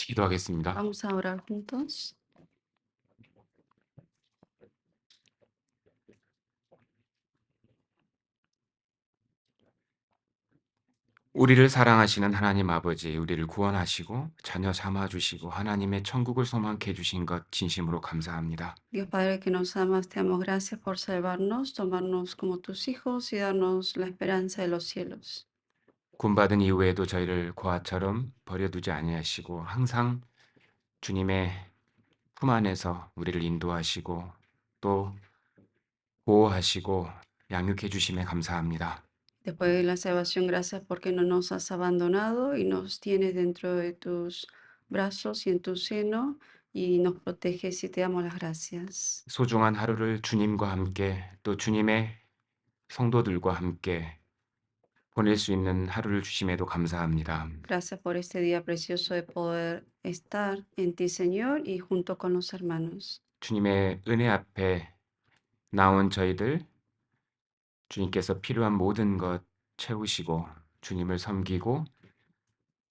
같이 기도하겠습니다. Vamos a orar juntos. 우리를 사랑하시는 하나님 아버지, 우리를 구원하시고 자녀 삼아 주시고 하나님의 천국을 소망케 해 주신 것 진심으로 감사합니다. Dios Padre que nos amas, te damos gracias por salvarnos, tomarnos como tus hijos y darnos la esperanza de los cielos. 구원받은 이후에도 저희를 고아처럼 버려두지 아니하시고 항상 주님의 품 안에서 우리를 인도하시고 또 보호하시고 양육해 주심에 감사합니다. Después de la salvación, gracias porque no nos has abandonado y nos tienes dentro de tus brazos y en tu seno y nos proteges y te damos las gracias. 소중한 하루를 주님과 함께 또 주님의 성도들과 함께 보낼 수 있는 하루를 주심에도 감사합니다. Gracias por este día precioso de poder estar en ti, Señor, y junto con los hermanos. 주님의 은혜 앞에 나온 저희들 주님께서 필요한 모든 것 채우시고 주님을 섬기고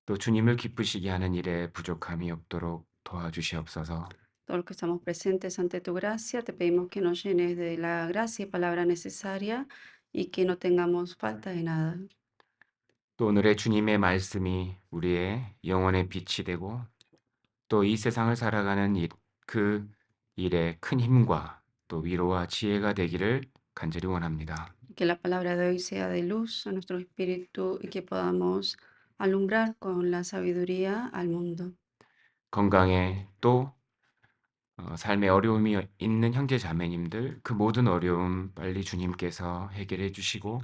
또 주님을 기쁘시게 하는 일에 부족함이 없도록 도와주시옵소서. Todos los que estamos presentes ante tu gracia, te pedimos que nos llenes de la gracia y palabra necesaria y que no tengamos falta de nada. 또 오늘의 주님의 말씀이 우리의 영혼의 빛이 되고 또 이 세상을 살아가는 그 일에 큰 힘과 또 위로와 지혜가 되기를 간절히 원합니다. Que la palabra de hoy sea de luz a nuestro espíritu y que podamos alumbrar con la sabiduría al mundo. 건강에 또 삶에 어려움이 있는 형제 자매님들 그 모든 어려움 빨리 주님께서 해결해 주시고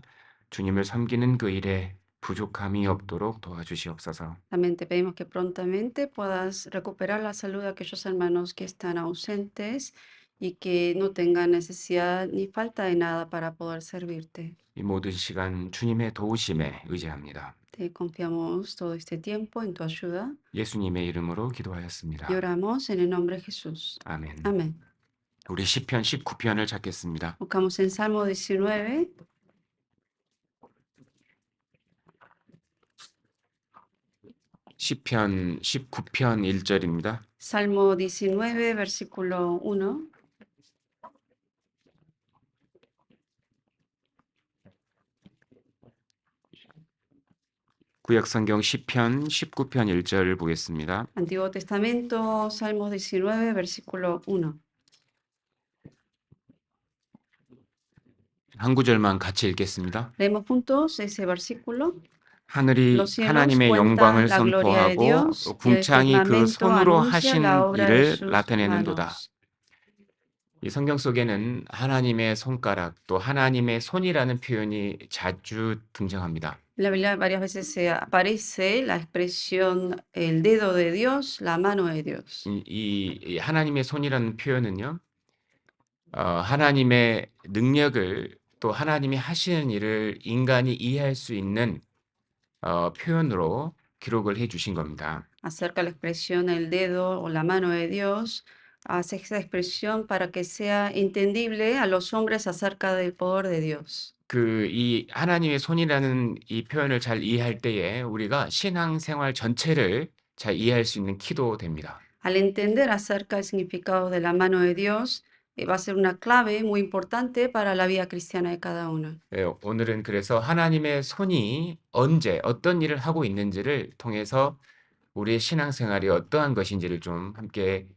주님을 섬기는 그 일에 부족함이 없도록 도와주시옵소서. También te pedimos que prontamente puedas recuperar la salud de aquellos hermanos que están ausentes y que no tengan necesidad ni falta de nada para poder servirte. 이 모든 시간 주님의 도우심에 의지합니다. Te confiamos todo este tiempo en tu ayuda 예수님의 이름으로 y 기도하였습니다. oramos en el nombre de Jesús. 아멘. Amén. 우리 시편 19편을 찾겠습니다. Buscamos en Salmo 19, 시편 19편 1절입니다. Salmo 19, versículo 1. 구약성경 시편 19편 1절 보겠습니다. Antiguo Testamento, Salmos 19, versículo 1. 한 구절만 같이 읽겠습니다. Leemos juntos ese versículo. 하늘이 Los cielos 하나님의 cuentan 영광을 la gloria de 선포하고 Dios y el 궁창이 그 firmamento 손으로 anuncia 하신 la obra de 일을 sus 나타내는도다. manos. 이 성경 속에는 하나님의 손가락 또 하나님의 손이라는 표현이 자주 등장합니다. En la Biblia varias veces se aparece la expresión el dedo de Dios, la mano de Dios. 이 하나님의 손이라는 표현은요, 하나님의 능력을 또 하나님이 하시는 일을 인간이 이해할 수 있는 표현으로 기록을 해 주신 겁니다. Acerca la expresión el dedo o la mano de Dios, hace esa expresión para que sea entendible a los hombres acerca del poder de Dios. 이 하나님의 손이라는 이 표현을 잘 이해할 때에 우리가 신앙생활 전체를 잘 이해할 수 있는 키도 됩니다. Al entender acerca del significado de la mano de Dios, va a ser una clave muy importante para la vida cristiana de cada uno. 오늘은 그래서 하나님의 손이 언제 어떤 일을 하고 있는지를 통해서 우리의 신앙생활이 어떠한 것인지를 좀 함께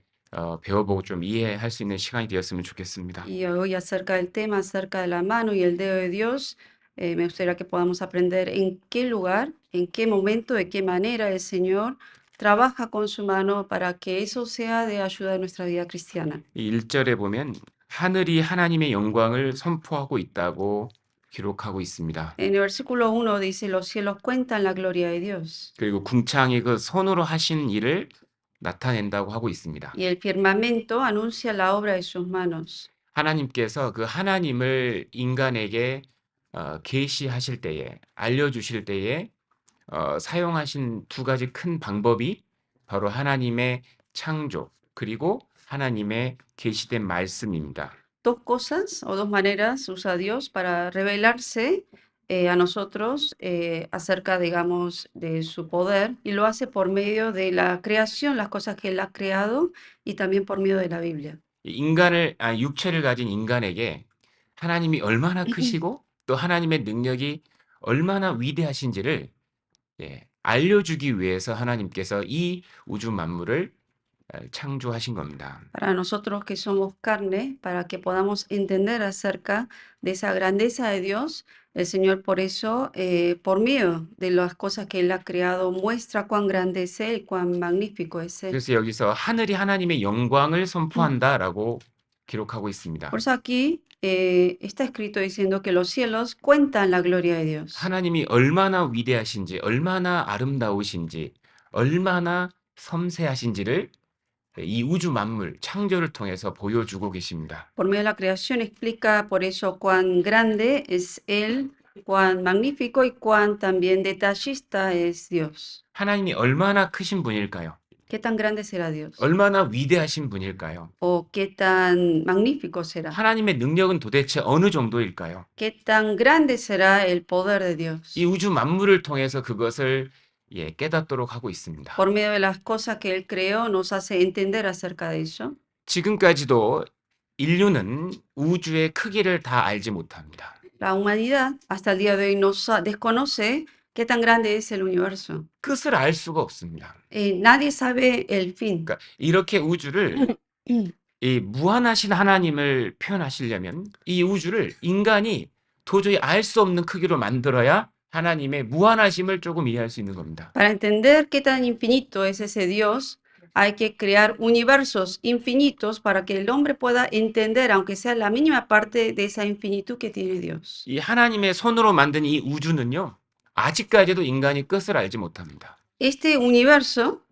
배워보고 좀 이해할 수 있는 시간이 되었으면 좋겠습니다. Y hoy acerca del tema, acerca de la mano y el dedo de Dios, me gustaría que podamos aprender en qué lugar, en qué momento, de qué manera el Señor trabaja con su mano para que eso sea de ayuda a nuestra vida cristiana. 이 1절에 보면 하늘이 하나님의 영광을 선포하고 있다고 기록하고 있습니다. En el versículo 1 dice, los cielos cuentan la gloria de Dios. 그리고 궁창이 그 손으로 하신 일을 나타낸다고 하고 있습니다. Y el firmamento anuncia la obra de sus manos. 하나님께서 그 하나님을 인간에게 계시하실 때에 알려주실 때에 사용하신 두 가지 큰 방법이 바로 하나님의 창조 그리고 하나님의 계시된 말씀입니다. Dos cosas o dos maneras usa Dios para revelarse a nosotros acerca, digamos, de su poder y lo hace por medio de la creación, las cosas que Él ha creado y también por medio de la Biblia. 육체를 가진 인간에게 하나님이 얼마나 크시고 또 하나님의 능력이 얼마나 위대하신지를 알려주기 위해서 하나님께서 이 우주 만물을 창조하신 겁니다. Para nosotros que somos carne, para que podamos entender acerca de esa grandeza de Dios, el Señor por eso, por medio de las cosas que Él ha creado, muestra cuán grande es Él, cuán magnífico es Él. 그래서 여기서 하늘이 하나님의 영광을 선포한다라고 기록하고 있습니다. Por eso aquí está escrito diciendo que los cielos cuentan la gloria de Dios. 하나님이 얼마나 위대하신지, 얼마나 아름다우신지, 얼마나 섬세하신지를 이 우주 만물 창조를 통해서 보여주고 계십니다. Por medio de la creación explica por eso cuán grande es Él, cuán magnífico y cuán también detallista es Dios. 하나님이 얼마나 크신 분일까요? ¿Qué tan grande será Dios? 얼마나 위대하신 분일까요? ¿O qué tan magnífico será? 하나님의 능력은 도대체 어느 정도일까요? ¿Qué tan grande será el poder de Dios? 이 우주 만물을 통해서 그것을 깨닫도록 하고 있습니다. Por medio de las cosas que Él creó, nos hace entender acerca de eso. 지금까지도 인류는 우주의 크기를 다 알지 못합니다. La humanidad hasta el día de hoy desconoce qué tan grande es el universo. 끝을 알 수가 없습니다. Nadie sabe el fin. 그러니까 이렇게 우주를 이 무한하신 하나님을 표현하시려면 이 우주를 인간이 도저히 알 수 없는 크기로 만들어야 하나님의 무한하심을 조금 이해할 수 있는 겁니다. Para entender qué tan infinito es ese Dios, hay que crear universos infinitos para que el hombre pueda entender, aunque sea la mínima parte de esa infinitud que tiene Dios. 이 하나님의 손으로 만든 이 우주는요, 아직까지도 인간이 끝을 알지 못합니다. Este universo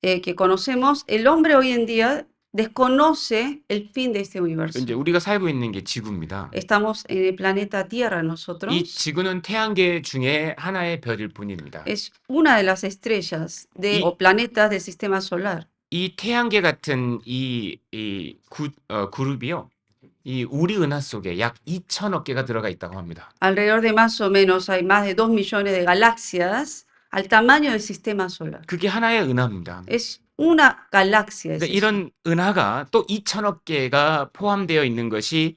que conocemos, el hombre hoy en día desconoce el fin de este universo. 이제 우리가 살고 있는 게 지구입니다. Estamos en el planeta Tierra 이 nosotros. 지구는 태양계 중에 하나의 별일 뿐입니다. Es una de las estrellas o planetas del sistema solar. 이 태양계 같은 그룹이요, 이 우리 은하 속에 약 2천억 개가 들어가 있다고 합니다. Alrededor de más o menos hay más de 2 millones de galaxias al tamaño del sistema solar. 그게 하나의 은하입니다. Es una galaxia. Es 그러니까 eso. 이런 은하가 또 2천억 개가 포함되어 있는 것이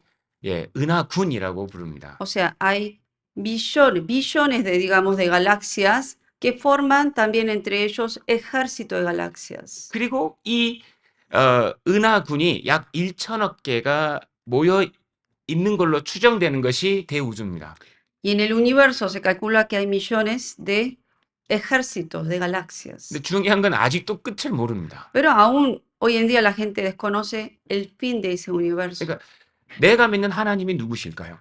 은하군이라고 부릅니다. O sea, hay billones de, digamos, de galaxias que forman también entre ellos ejército de galaxias. 그리고 이 은하군이 약 1천억 개가 모여 있는 걸로 추정되는 것이 대우주입니다. Y en el universo se calcula que hay millones de ejércitos de galaxias. 근데 중요한 건 아직도 끝을 모릅니다. Pero aún hoy en día la gente desconoce el fin de ese universo. 그러니까 내가 믿는 하나님이 누구실까요?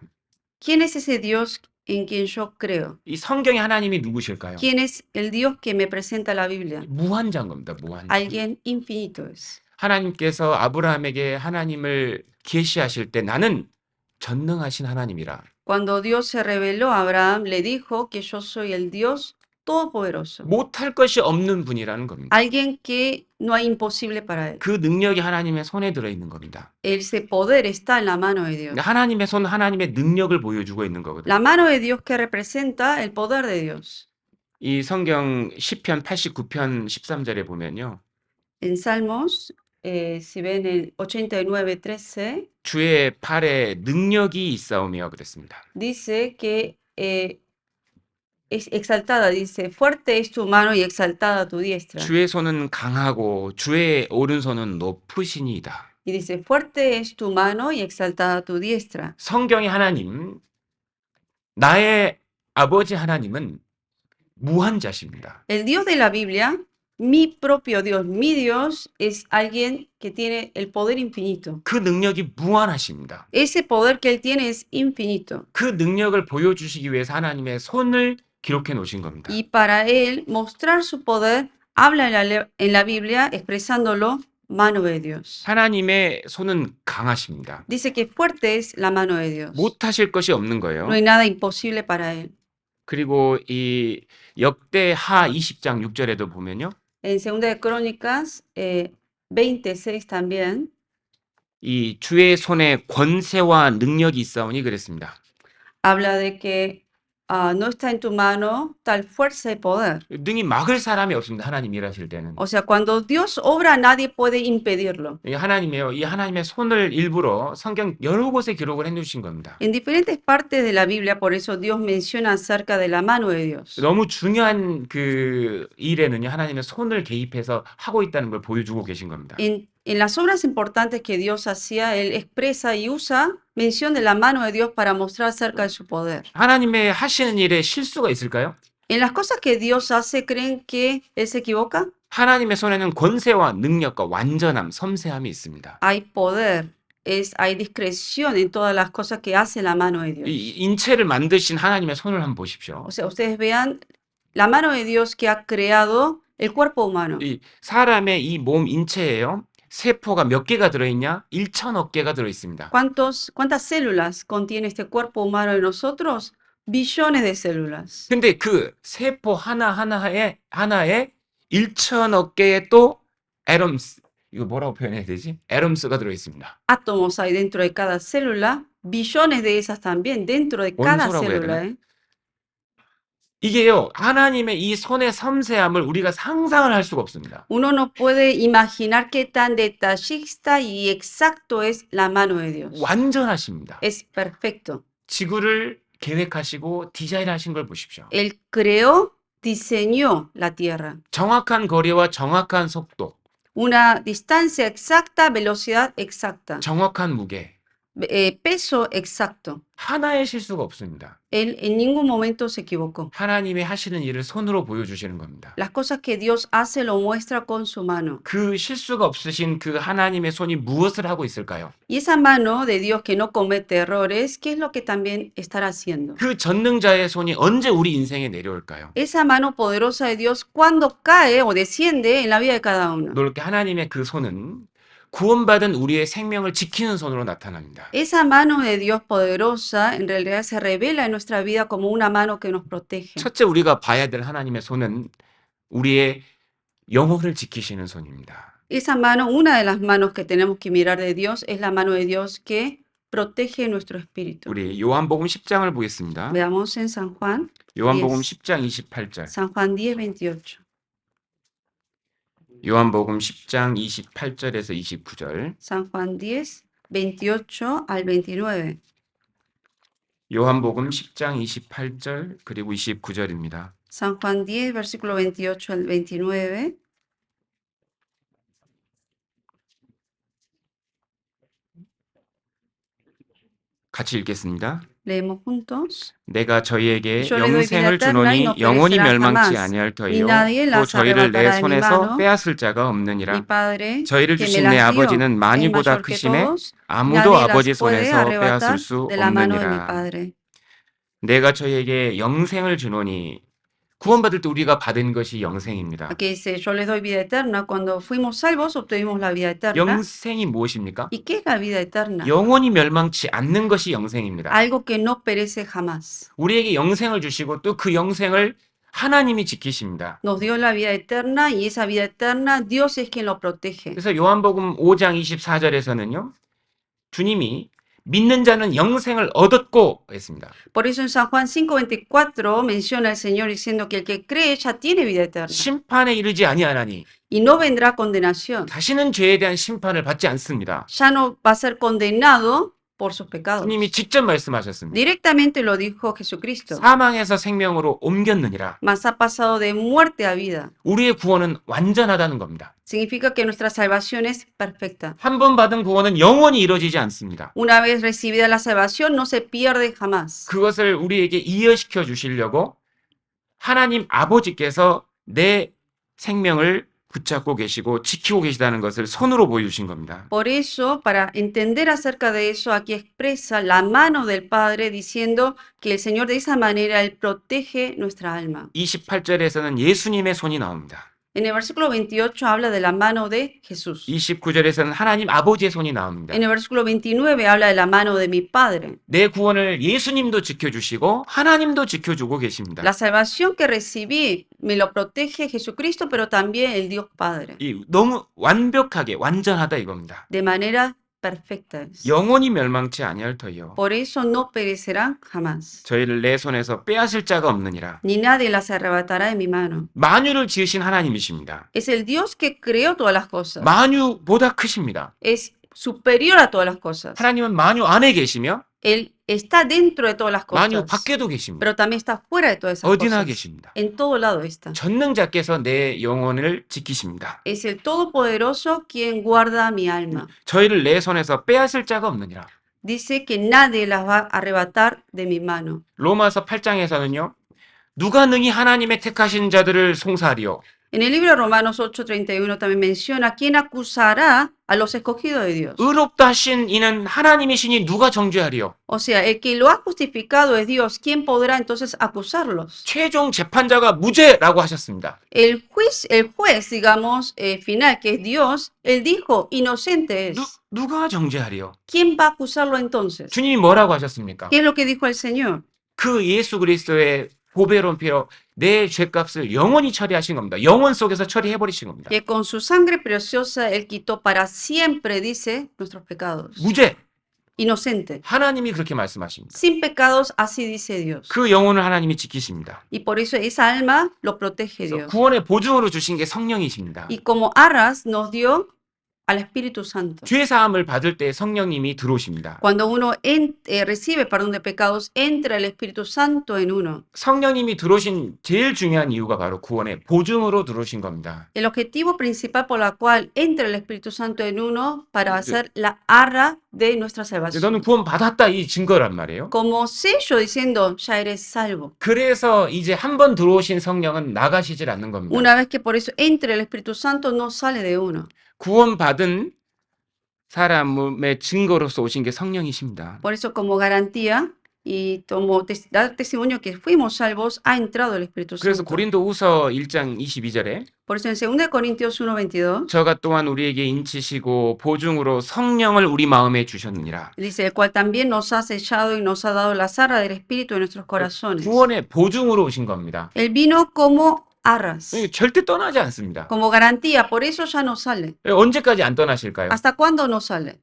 ¿Quién es ese Dios en quien yo creo? 이 성경의 하나님이 누구실까요? ¿Quién es el Dios que me presenta la Biblia? 무한자인 겁니다. 무한자. Alguien infinito es. 하나님께서 아브라함에게 하나님을 계시하실 때 나는 전능하신 하나님이라. Cuando Dios se reveló a Abraham, le dijo que yo soy el Dios todopoderoso. 못할 것이 없는 분이라는 겁니다. Alguien que no hay imposible para él. 그 능력이 하나님의 손에 들어 있는 겁니다. Ese poder está en la mano de Dios. 하나님의 손, 하나님의 능력을 보여주고 있는 거거든요. La mano de Dios que representa el poder de Dios. 이 성경 시편 89편 13절에 보면요. En Salmos, si ven el 89:13, 주의 팔에 능력이 있사오며 그랬습니다. dice que es exaltada, dice, fuerte es tu mano y exaltada tu diestra. 주의 손은 강하고 주의 오른손은 높으시니이다. Y dice, fuerte es tu mano y exaltada tu diestra. 성경의 하나님, 나의 아버지 하나님은 무한자십니다. El Dios de la Biblia, mi propio Dios, mi Dios es alguien que tiene el poder infinito. 그 능력이 무한하십니다. Ese poder que Él tiene es infinito. 그 능력을 보여주시기 위해서 하나님의 손을 기록해 놓으신 겁니다. Y para Él mostrar su poder, habla en la Biblia expresándolo mano de Dios. 하나님의 손은 강하십니다. Dice que fuerte es la mano de Dios. 못하실 것이 없는 거예요. No hay nada imposible para Él. 그리고 이 역대하 20장 6절에도 보면요. En 2 de Crónicas 26 también 이 주의 손에 권세와 능력이 있사오니 그랬습니다. habla de que no está en tu mano tal fuerza y poder. 능히 막을 사람이 없습니다. 하나님 일하실 때는. O sea, cuando Dios obra, nadie puede impedirlo. 이 하나님의 손을 일부러 성경 여러 곳에 기록을 해놓으신 겁니다. En diferentes partes de la Biblia, por eso Dios menciona acerca de la mano de Dios. 너무 중요한 그 일에는요, 하나님의 손을 개입해서 하고 있다는 걸 보여주고 계신 겁니다. En las obras importantes que Dios hacía, Él expresa y usa mención de la mano de Dios para mostrar acerca de su poder. 하나님의 하시는 일에 실수가 있을까요? En las cosas que Dios hace, ¿creen que Él se equivoca? 하나님의 손에는 권세와 능력과 완전함, 섬세함이 있습니다. Hay poder, hay discreción en todas las cosas que hace la mano de Dios. 이 인체를 만드신 하나님의 손을 한번 보십시오. O sea, ustedes vean la mano de Dios que ha creado el cuerpo humano. 이 사람의 이 몸 인체에요, 세포가 몇 개가 들어있냐? 1천억 개가 들어있습니다. ¿Cuántas células contiene este cuerpo humano de nosotros? Billones de células. 근데 그 세포 하나에 1천억 개의 또 애tom스, 이거 뭐라고 표현해야 되지? 애tom스가 들어있습니다. Átomos hay dentro de cada célula, billones de esas también dentro de cada 원소라고 해야 célula. 되나? 이게요, 하나님의 이 손의 섬세함을 우리가 상상을 할 수가 없습니다. Uno no puede imaginar qué tan detallista y exacto es la mano de Dios. 완전하십니다. Es perfecto. 지구를 계획하시고 디자인하신 걸 보십시오. Él creó, diseñó la tierra. 정확한 거리와 정확한 속도, Una distancia exacta, velocidad exacta, 정확한 무게, peso exacto. 하나의 실수가 없습니다. Él en ningún momento se equivocó. 하나님이 하시는 일을 손으로 보여주시는 겁니다. Las cosas que Dios hace lo muestra con su mano. 그 실수가 없으신 그 하나님의 손이 무엇을 하고 있을까요? Y esa mano de Dios que no comete errores, ¿qué es lo que también estará haciendo? 그 전능자의 손이 언제 우리 인생에 내려올까요? Esa mano poderosa de Dios, cuando cae o desciende en la vida de cada uno. 놀랍게 하나님의 그 손은 구원받은 우리의 생명을 지키는 손으로 나타납니다. Esa mano de Dios poderosa en realidad se revela en nuestra vida como una mano que nos protege. 첫째 우리가 봐야 될 하나님의 손은 우리의 영혼을 지키시는 손입니다. Esa mano, una de las manos que tenemos que mirar de Dios es la mano de Dios que protege nuestro espíritu. 우리 요한복음 10장을 보겠습니다. Veamos en San Juan, 요한복음 10. 10장 28절. San Juan 10:28. 요한복음 10장 28절에서 29절. San Juan 10, 28 al 29. 요한복음 10장 28절 그리고 29절입니다. San Juan 10, versículo 28 al 29. 같이 읽겠습니다. Leemos juntos. 내가 저희에게 Yo le doy vida 영생을 eterna y 주노니 no 영원히 perecerá 멸망치 jamás, 아니할 y 터이요 nadie 또 las 저희를 내 arrebatará de mi 손에서 mano. 빼앗을 자가 Mi 없느니라. Padre, 저희를 que me 주신 내 las dio, 아버지는 es 만유보다 mayor que 크심에 todos, 아무도 nadie 아버지 las puede 손에서 arrebatar 빼앗을 수 de la mano de mi 없느니라. Padre. 내가 저희에게 영생을 주노니 구원받을 때 우리가 받은 것이 영생입니다. Aquí dice, yo les doy vida eterna. Cuando fuimos salvos, obtuvimos la vida eterna. 영생이 무엇입니까? ¿Y qué es la vida eterna? 영원히 멸망치 않는 것이 영생입니다. Algo que no perece jamás. 우리에게 영생을 주시고 또 그 영생을 하나님이 지키십니다. Nos dio la vida eterna y esa vida eterna, Dios es quien lo protege. 그래서 요한복음 5장 24절에서는요. 주님이 믿는 자는 영생을 얻었고 했습니다. Por eso en San Juan 5:24 menciona el Señor diciendo que el que cree ya tiene vida eterna 심판에 이르지 아니하나니 y no vendrá condenación. 다시는 죄에 대한 심판을 받지 않습니다. Ya no va a ser condenado por sus pecados. 주님이 직접 말씀하셨습니다. Directamente lo dijo Jesucristo. 사망에서 생명으로 옮겼느니라. Mas ha pasado de muerte a vida. 우리의 구원은 완전하다는 겁니다. Significa que nuestra salvación es perfecta. 한 번 받은 구원은 영원히 이루어지지 않습니다. Una vez recibida la salvación, no se pierde jamás. 그것을 우리에게 이해시켜 주시려고 하나님 아버지께서 내 생명을 붙잡고 계시고 지키고 계시다는 것을 손으로 보여주신 겁니다. Por eso, para entender acerca de eso, aquí expresa la mano del Padre diciendo que el Señor de esa manera, Él protege nuestra alma. 28절에서는 예수님의 손이 나옵니다. En el versículo 28 habla de la mano de Jesús. 29절에서는 하나님 아버지의 손이 나옵니다. En el versículo 29 habla de la mano de mi Padre. 내 구원을 예수님도 지켜주시고 하나님도 지켜주고 계십니다. La salvación que recibí me lo protege Jesucristo, pero también el Dios Padre. 너무 완벽하게 완전하다 이겁니다. De manera perfecta es. 영원히 멸망치 아니할 터이요. Por eso no perecerán jamás, 저희를 내 손에서 빼앗을 자가 없느니라. ni nadie las arrebatará de mi mano. 만유를 지으신 하나님이십니다. Es el Dios que creó todas las cosas. 만유보다 크십니다. Es superior a todas las cosas. 하나님은 만유 안에 계시며 Él está dentro de todas las 만유 cosas, 밖에도 계십니다. pero también está fuera de todas esas 어디나 cosas. 계십니다. En todo lado está. 전능자께서 내 영혼을 지키십니다. Es el Todopoderoso quien guarda mi alma. 저희를 내 손에서 빼앗을 자가 없느니라. Dice que nadie las va a arrebatar de mi mano. 로마서 8장에서는요. 누가 능히 하나님의 택하신 자들을 송사하리요. En el libro de Romanos 8:31 también menciona quién acusará a los escogidos de Dios. 의롭다 하신 이는 하나님이시니 누가 정죄하리요. O sea, el que lo ha justificado es Dios. ¿Quién podrá entonces acusarlos? 최종 재판자가 무죄라고 하셨습니다. El juez, digamos, final, que es Dios, él dijo, inocente es. 누가 정죄하리요. ¿Quién va a acusarlo entonces? 주님이 뭐라고 하셨습니까? ¿Qué es lo que dijo el Señor? 그 예수 그리스도의 보배로운 피로 내 죄값을 영원히 처리하신 겁니다. 영원 속에서 처리해버리신 겁니다. Que con su sangre preciosa él quitó para siempre, dice, nuestros pecados. 무죄. Inocente. 하나님이 그렇게 말씀하십니다. Sin pecados, así dice Dios. 그 영혼을 하나님이 지키십니다. Y por eso esa alma lo protege 그래서 Dios. 구원의 보증으로 주신 게 성령이십니다. Y como arras nos dio al Espíritu Santo. 죄 사함을 받을 때 성령님이 들어오십니다. Cuando uno recibe perdón de pecados, entra el Espíritu Santo en uno. 성령님이 들어오신 제일 중요한 이유가 바로 구원의 보증으로 들어오신 겁니다. El objetivo principal por la cual entra el Espíritu Santo en uno para hacer la arra de nuestra salvación. 너는 구원 받았다 이 증거란 말이에요. Como sello diciendo, ya eres salvo. 그래서 이제 한 번 들어오신 성령은 나가시질 않는 겁니다. Una vez que por eso entre el Espíritu Santo, no sale de uno. 구원받은 사람의 증거로서 오신 게 성령이십니다. Por eso como garantía y como dar testimonio que fuimos salvos, ha entrado el Espíritu 그래서 Santo. 고린도후서 1장 22절에 Por eso en 2 Corintios 1:22 저가 또한 우리에게 인치시고 보증으로 성령을 우리 마음에 주셨느니라. dice, el cual también nos ha sellado y nos ha dado la arra del Espíritu en nuestros corazones. 구원의 보증으로 오신 겁니다. Él vino como arras, 절대 떠나지 않습니다. como garantía, por eso ya no sale. 언제까지 안 떠나실까요? ¿Hasta cuándo no sale?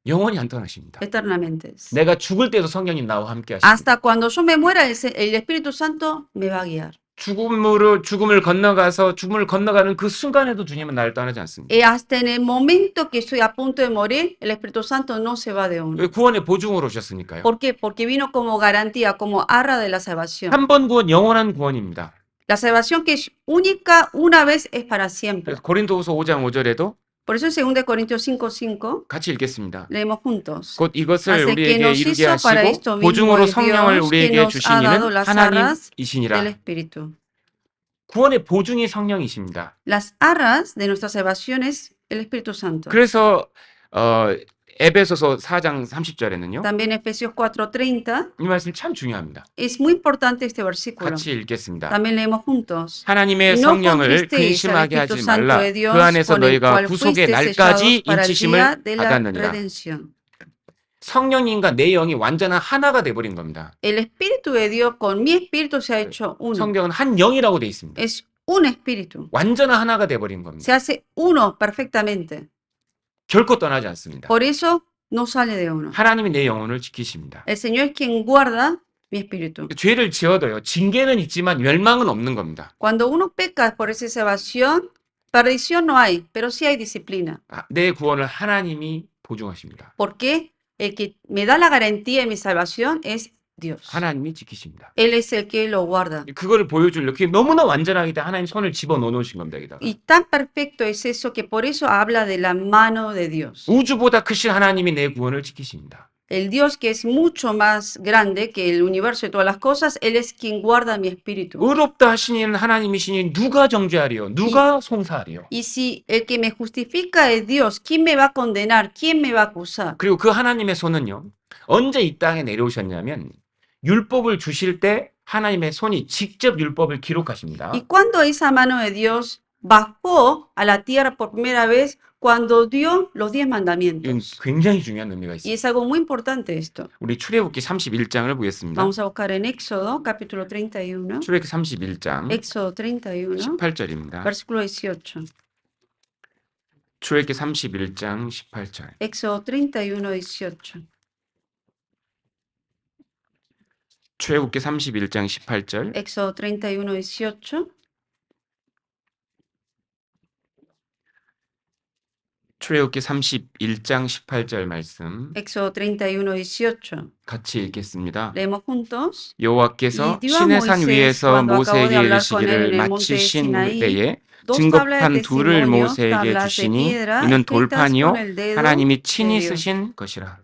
영원히 안 떠나십니다. Eternamente. 내가 죽을 때도 성령님 나와 함께 하십니다. Hasta cuando yo me muera, el Espíritu Santo me va a guiar. 죽음을 건너가는 그 순간에도 주님은 나를 떠나지 않습니다. Y hasta en el momento que estoy a punto de morir, el Espíritu Santo no se va de uno. 왜 구원의 보증으로 오셨으니까요. ¿Por qué? Porque vino como garantía, como arra de la salvación. 한 번 구원 영원한 구원입니다. La salvación que es única una vez es para siempre. 그래서 고린도후서 5장 5절에도 Por eso en 2 Corintios 5:5 같이 읽겠습니다. leemos juntos. 곧 이것을 Hace que 우리에게 nos 이루게 hizo para 하시고 esto mismo 보증으로 el 성령을 Dios que 우리에게 nos 주신 ha dado 이는 las arras 하나님이시니라. del Espíritu. 구원의 보증이 성령이십니다. Las arras de nuestra salvación es el Espíritu Santo. 그래서 에베소서 4장 30절에는요. También Efesios 4:30 이 말씀 참 중요합니다. es muy importante este versículo. 같이 읽겠습니다. También leemos juntos. 하나님의 Y no 성령을 contristéis al 근심하게 하지 Espíritu Santo 말라. de Dios, 그 안에서 con el 너희가 cual 구속의 fuisteis 날까지 sellados para el día 인치심을 de la 받았느니라. redención. 성령님과 내 영이 완전한 하나가 돼버린 겁니다. El Espíritu de Dios con mi espíritu se ha hecho uno. 성경은 한 영이라고 돼 있습니다. Es un espíritu. 완전한 하나가 돼버린 겁니다. Se hace uno perfectamente. 결코 떠나지 않습니다. Por eso no sale de uno. 하나님이 내 영혼을 지키십니다. El Señor es quien guarda mi espíritu. 죄를 지어도요. 징계는 있지만 멸망은 없는 겁니다. Cuando uno peca por esa salvación, perdición no hay, pero sí hay disciplina. 내 구원을 하나님이 보증하십니다. Porque el que me da la garantía de mi salvación es Dios. 하나님이 지키십니다. Él es el que lo guarda. 그거를 보여주려고 그게 너무나 완전하기 때문에 하나님 손을 집어넣어 놓으신 겁니다. 여기다가. Y tan perfecto es eso que por eso habla de la mano de Dios. 우주보다 크신 하나님이 내 구원을 지키십니다. El Dios que es mucho más grande que el universo y todas las cosas, Él es quien guarda mi espíritu. 의롭다 하시는 하나님이시니 누가 정죄하리요? 누가 송사하리요? Y si el que me justifica es Dios, ¿quién me va a condenar? ¿Quién me va a acusar? 그리고 그 하나님의 손은요. 언제 이 땅에 내려오셨냐면 율법을 주실 때 하나님의 손이 직접 율법을 기록하십니다. Y cuando esa mano de Dios bajó a la tierra por primera vez, cuando dio los 10 이건 mandamientos. 굉장히 중요한 의미가 Y 있습니다. es algo muy importante esto. 우리 출애굽기 31장을 보겠습니다. Vamos a buscar en Éxodo, capítulo 31. 출애굽기 31장 Éxodo 31, 18절입니다. versículo 18. 출애굽기 31장 18절. Éxodo 31:18. 출애굽기 31장 18절. Éxodo 31:18. 출애굽기 31장 18절 말씀 Éxodo 31:18. 같이 읽겠습니다. Leemos juntos. 여호와께서 Y dio a 시내산 Moisés, 위에서 cuando acabó de 모세에게 hablar con él 이르시기를 en el monte de 마치신 Sinaí, 때에 dos tablas de 증거판 둘을 testimonio, 모세에게 tablas de 주시니 piedra, 이는 escritas con 돌판이요 el dedo 하나님이 de 친히 Dios. 쓰신 것이라.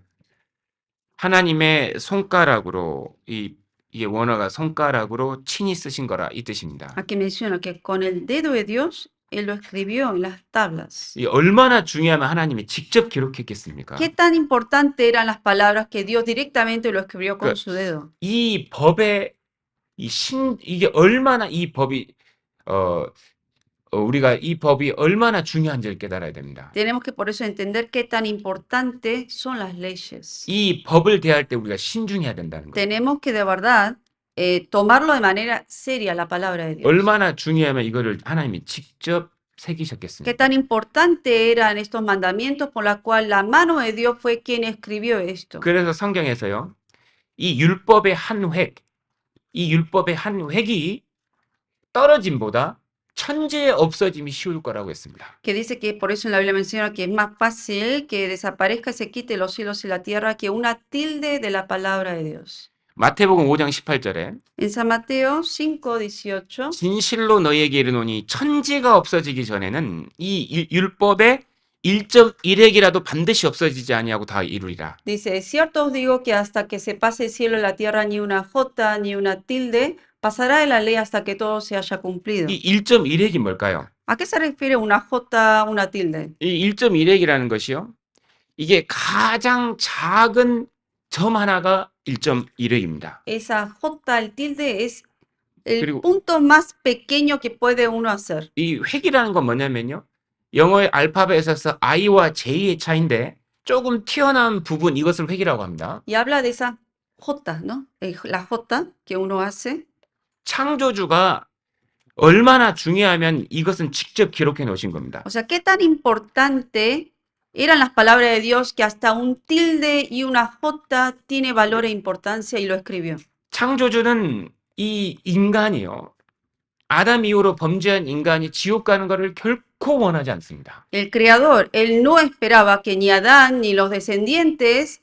하나님의 손가락으로 이게 원어가 손가락으로 친히 쓰신 거라 이 뜻입니다. Aquí menciona que con el dedo de Dios, Él lo escribió en las tablas. 이 얼마나 중요하면 하나님이 직접 기록했겠습니까? ¿Qué tan importante eran las palabras que Dios directamente lo escribió con su dedo? 이 법의 이게 얼마나 이 법이 우리가 이 법이 얼마나 중요한지를 깨달아야 됩니다. Tenemos que por eso entender qué tan importantes son las leyes. 이 법을 대할 때 우리가 신중해야 된다는 거예요. Tenemos que de verdad tomarlo de manera seria la palabra de Dios. 얼마나 중요하면 이거를 하나님이 직접 Qué 새기셨겠습니까? tan importante eran estos mandamientos por la cual la mano de Dios fue quien escribió esto. 그래서 성경에서요. 이 율법의 한 획, 이 율법의 한 획이 떨어짐보다 천재의 없어짐이 쉬울 거라고 했습니다. Que dice que por eso en la Biblia menciona que es más fácil que desaparezca, se quite los cielos y la tierra que una tilde de la palabra de Dios. 마태복음 5장 18절에 En San Mateo 5:18 진실로 너희에게 이르노니 천지가 없어지기 전에는 이 율법의 1.1획이라도 반드시 없어지지 아니하고 다 이루리라. dice, cierto os digo que hasta que se pase el cielo y la tierra ni una jota ni una tilde pasará de la ley hasta que todo se haya cumplido. 이 1.1획이 뭘까요? ¿A qué se refiere una jota, una tilde? 이 1.1획이라는 것이요. 이게 가장 작은 점 하나가 1.1획입니다. Esa jota, el tilde, es el 그리고 punto más pequeño que puede uno hacer. 이 획이라는 건 뭐냐면요. 영어의 알파벳에서 I와 J의 차이인데 조금 튀어나온 부분 이것을 획이라고 합니다. Y habla de esa jota, ¿no? La jota que uno hace. 창조주가 얼마나 중요하면 이것은 직접 기록해 놓으신 겁니다. O sea, qué tan importante eran las palabras de Dios que hasta un tilde y una jota tiene valor e importancia y lo escribió. 창조주는 이 인간이요. 아담 이후로 범죄한 인간이 지옥 가는 것을 결코 원하지 않습니다. El Creador, Él no esperaba que ni Adán ni los descendientes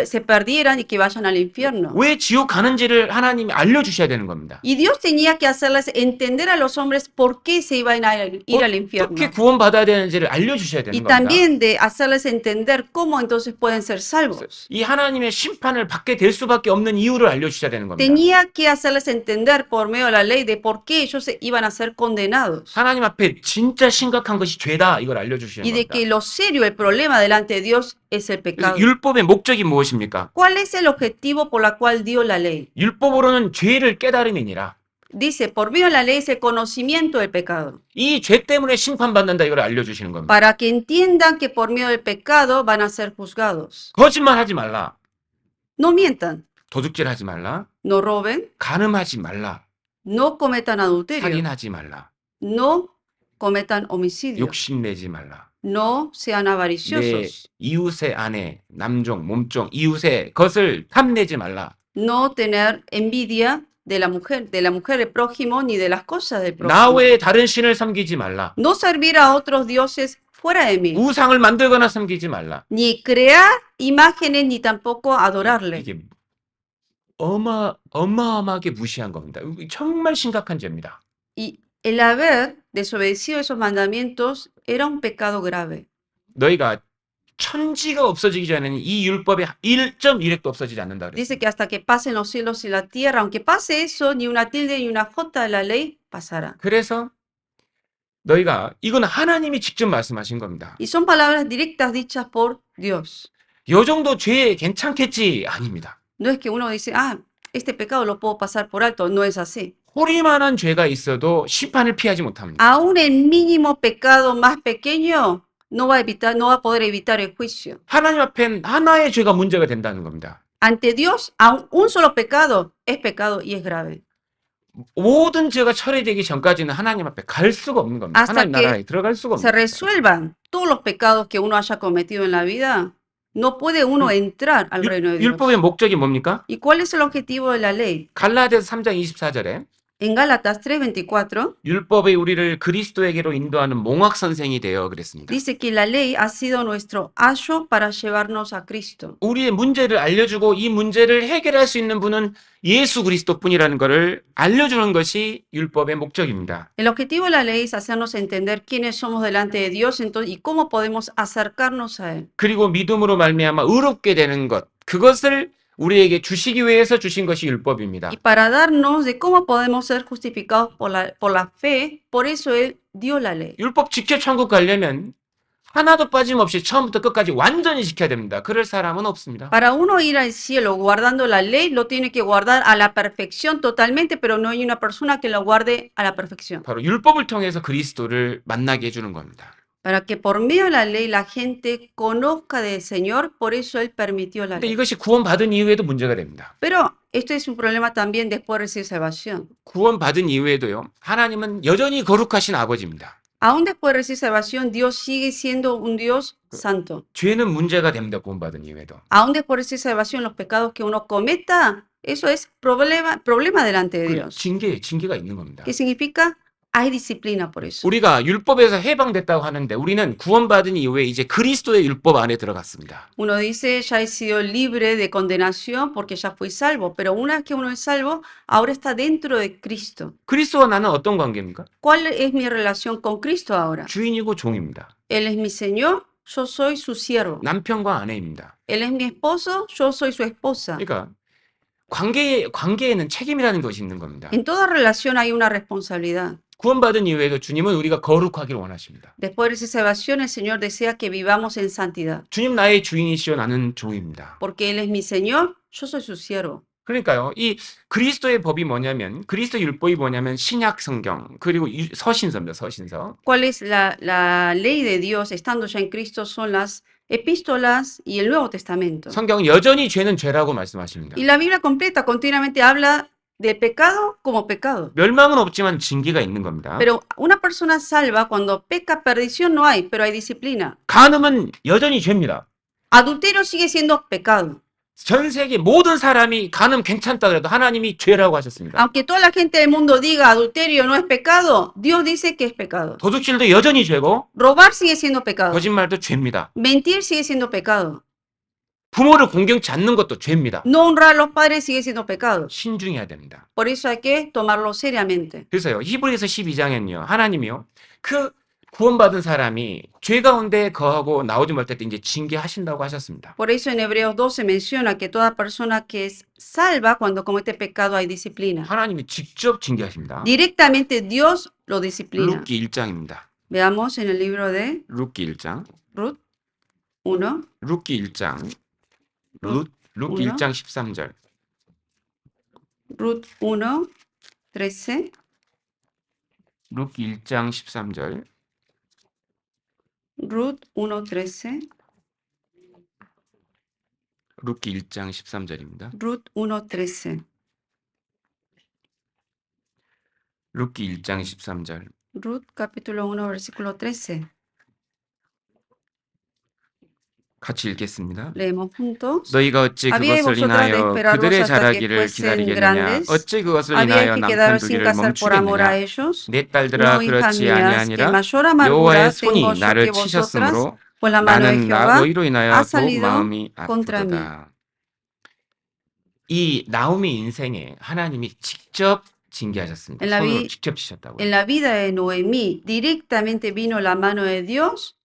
se perdieran y que vayan al infierno. 왜 지옥 가는지를 하나님이 알려주셔야 되는 겁니다. Y Dios tenía que hacerles entender a los hombres por qué se iban a ir al infierno. 어떻게 구원받아야 되는지를 알려주셔야 되는 Y 겁니다. también de hacerles entender cómo entonces pueden ser salvos. 이 하나님의 심판을 받게 될 수밖에 없는 이유를 알려주셔야 되는 겁니다. Tenía que hacerles entender por medio de la ley de por qué ellos iban a ser condenados. 하나님 앞에 진짜 심각한 것이 죄다 이걸 알려주시는 Y de 겁니다. que lo serio, el problema delante de Dios es el 그래서 pecado. 율법의 목적이 무엇입니까? ¿Cuál es el objetivo por la cual dio la ley? 율법으로는 죄를 깨달음이니라. Dice, por medio de la ley es el conocimiento del pecado. 이 죄 때문에 심판받는다 이걸 알려주시는 겁니다. Para que entiendan que por medio del pecado van a ser juzgados. 거짓말하지 말라. No mientan, 도둑질하지 말라. no roben, 간음하지 말라. no cometan adulterio, 살인하지 말라. no cometan homicidio, 욕심내지 말라. no sean 내 avariciosos, 이웃의 아내, 남종, 몸종, 이웃의 것을 탐내지 말라. no tener envidia de la mujer del prójimo ni de las cosas del 나 prójimo. 외에 다른 신을 섬기지 말라. No servir a otros dioses fuera de mí, 우상을 만들거나 섬기지 말라. ni crear imágenes ni tampoco adorarle. 이게 어마어마하게 무시한 겁니다. 정말 심각한 죄입니다. Y el haber desobedecido esos mandamientos era un pecado grave. 너희가 천지가 없어지기 전에는 이 율법의 1.1획도 없어지지 않는다 그랬어요. Dice que hasta que pasen los cielos y la tierra, aunque pase eso, ni una tilde ni una jota de la ley pasará. 그래서 너희가 이건 하나님이 직접 말씀하신 겁니다. Y son palabras directas dichas por Dios. 요 정도 죄 괜찮겠지? 아닙니다. No es que uno dice, ah, este pecado lo puedo pasar por alto. No es así. 호리만한 죄가 있어도 심판을 피하지 못합니다. Aún el mínimo pecado más pequeño no va a poder evitar el juicio. 하나님 앞엔 하나의 죄가 문제가 된다는 겁니다. Ante Dios, aún un solo pecado es pecado y es grave. 모든 죄가 철회되기 전까지는 하나님 앞에 갈 수가 없는 겁니다. Hasta 하나님 que 나라에 들어갈 수가 se 없는 겁니다. resuelvan todos los pecados que uno haya cometido en la vida, no puede uno entrar al reino de 율법의 Dios. 목적이 뭡니까? ¿Y cuál es el objetivo de la ley? 갈라디아서 3장 24절에 En Gálatas 3:24 율법이 우리를 그리스도에게로 인도하는 몽학 선생이 되어 그랬습니다. dice que la ley ha sido nuestro ayo para llevarnos a Cristo. 우리의 문제를 알려주고 이 문제를 해결할 수 있는 분은 예수 그리스도뿐이라는 것을 알려주는 것이 율법의 목적입니다. El objetivo de la ley es hacernos entender quiénes somos delante de Dios entonces, y cómo podemos acercarnos a Él. 그리고 믿음으로 말미암아 의롭게 되는 것, 그것을 우리에게 주시기 위해서 주신 것이 율법입니다. Y para darnos de cómo podemos ser justificados por la fe, por eso Él dio la ley. 율법 지켜 천국 가려면 하나도 빠짐없이 처음부터 끝까지 완전히 지켜야 됩니다. 그럴 사람은 없습니다. Para uno ir al cielo guardando la ley, lo tiene que guardar a la perfección totalmente, pero no hay una persona que lo guarde a la perfección. 바로 율법을 통해서 그리스도를 만나게 해주는 겁니다. Para que por medio de la ley la gente conozca del Señor, por eso Él permitió la 근데 ley. 이것이 구원받은 이후에도 문제가 됩니다. Pero esto es un problema también después de recibir salvación. 구원받은 이후에도요, 하나님은 여전히 거룩하신 아버지입니다. Aún después de recibir salvación, Dios sigue siendo un Dios santo. 죄는 문제가 됩니다. 구원받은 이후에도. Aún después de recibir salvación, los pecados que uno cometa, eso es problema delante de Dios. 징계가 있는 겁니다. ¿Qué significa? Hay disciplina por eso. 우리가 율법에서 해방됐다고 하는데 우리는 구원받은 이후에 이제 그리스도의 율법 안에 들어갔습니다. Uno dice, ya he sido libre de condenación porque ya fui salvo, pero una vez que uno es salvo, ahora está dentro de Cristo. 그리스도와 나는 어떤 관계입니까? ¿Cuál es mi relación con Cristo ahora? 주인이고 종입니다. Él es mi Señor, yo soy su siervo. 남편과 아내입니다. Él es mi esposo, yo soy su esposa. 그러니까 관계에는 책임이라는 것이 있는 겁니다. En toda relación hay una responsabilidad. 구원받은 이후에도 주님은 우리가 거룩하기를 원하십니다. Después de esa salvación, el Señor desea que vivamos en santidad. 주님 나의 주인이시여 나는 종입니다. Porque Él es mi Señor, yo soy su siervo. 그러니까요, 이 그리스도의 법이 뭐냐면, 그리스도 율법이 뭐냐면 신약 성경 그리고 서신서입니다. 서신서. ¿Cuál es la ley de Dios estando ya en Cristo? Son las epístolas y el Nuevo Testamento. 성경은 여전히 죄는 죄라고 말씀하십니다. Y la Biblia completa continuamente habla de pecado como pecado. 멸망은 없지만 징계가 있는 겁니다. Pero una persona salva, cuando peca, perdición no hay, pero hay disciplina. 간음은 여전히 죄입니다. Adulterio sigue siendo pecado. 전 세계 모든 사람이 간음 괜찮다 그래도 하나님이 죄라고 하셨습니다. Aunque toda la gente del mundo diga adulterio no es pecado, Dios dice que es pecado. 도둑질도 여전히 죄고 Robar sigue siendo pecado. 거짓말도 죄입니다. Mentir sigue siendo pecado. 부모를 공경치 않는 것도 죄입니다. No honrar a los padres sigue siendo pecado. 신중해야 됩니다. Por eso hay que tomarlo seriamente. 그래서요, 히브리서 12장에는요, 하나님이요, 그 구원받은 사람이 죄 가운데 거하고 나오지 못할 때 이제 징계하신다고 하셨습니다. Por eso en Hebreos 12 menciona que toda persona que es salva cuando comete pecado hay disciplina. 하나님이 직접 징계하십니다. Directamente Dios lo disciplina. 룻기 1장입니다. Veamos en el libro de 룻기 1장. Ruth 1. 룻기 1장. 룻기 우나? 1장 13절. Ruth 1, 13. 룻기 1장 13절. Ruth 1, 13. 룻기 1장 13절입니다. Ruth 1, 13. 룻기 1장 13절. Ruth capítulo 1, versículo 13. 같이 읽겠습니다. Leemos juntos. 너희가 어찌 Habíais 그것을 vosotras de 인하여 esperaros 그들의 hasta que 자라기를 fuesen 기다리겠느냐? grandes. 어찌 그것을 Habíais 인하여 que 남편 quedaros sin 두기를 casar por amor a 멈추겠느냐? ellos. 내 딸들아 No, hijas 그렇지 mías, que 아니하니라. mayor amargura 여호와의 tengo 손이 yo 나를 que vosotras, 치셨으므로 pues la mano de 나는 Jehová 너희로 인하여 ha 더욱 salido 마음이 contra mí. 아프도다. 이 나오미 인생에 하나님이 직접 징계하셨습니다. En la 손으로 vi- 직접 치셨다고요. En la vida de Noemí directamente vino la mano de Dios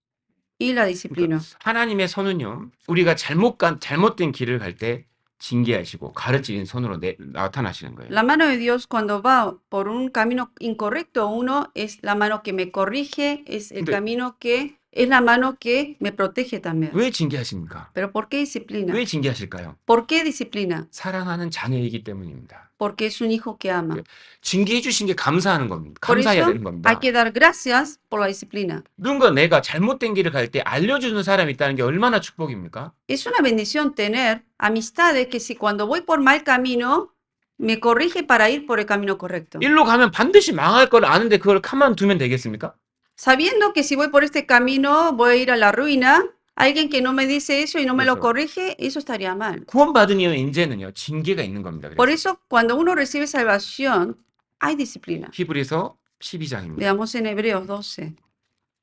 y la disciplinó. 하나님의 손은요, 우리가 잘못된 길을 갈 때 징계하시고 가르치는 손으로 나타나시는 거예요. La mano de Dios cuando va por un camino incorrecto uno es la mano que me corrige, es el 근데- camino que es la mano que me protege también. 왜 징계하십니까? Pero ¿por qué disciplina? 왜 징계하실까요? ¿Por qué disciplina? 사랑하는 자녀이기 때문입니다. Porque es un hijo que ama. 징계해 주신 게 감사하는 겁니다. Por 감사해야 eso 되는 겁니다. hay que dar gracias por la disciplina. 누군가 내가 잘못된 길을 갈 때 알려주는 사람이 있다는 게 얼마나 축복입니까? Es una bendición tener amistades que si cuando voy por mal camino me corrige para ir por el camino correcto. 일로 가면 반드시 망할 걸 아는데 그걸 가만 두면 되겠습니까? Sabiendo que si voy por este camino voy a ir a la ruina, alguien que no me dice eso y no me lo 그렇죠. corrige, eso estaría mal. 구원받은 이후 이제는요 징계가 있는 겁니다. Por 그래서 eso, cuando uno recibe salvación, hay disciplina. 히브리서 12장입니다. Veamos en Hebreos 12.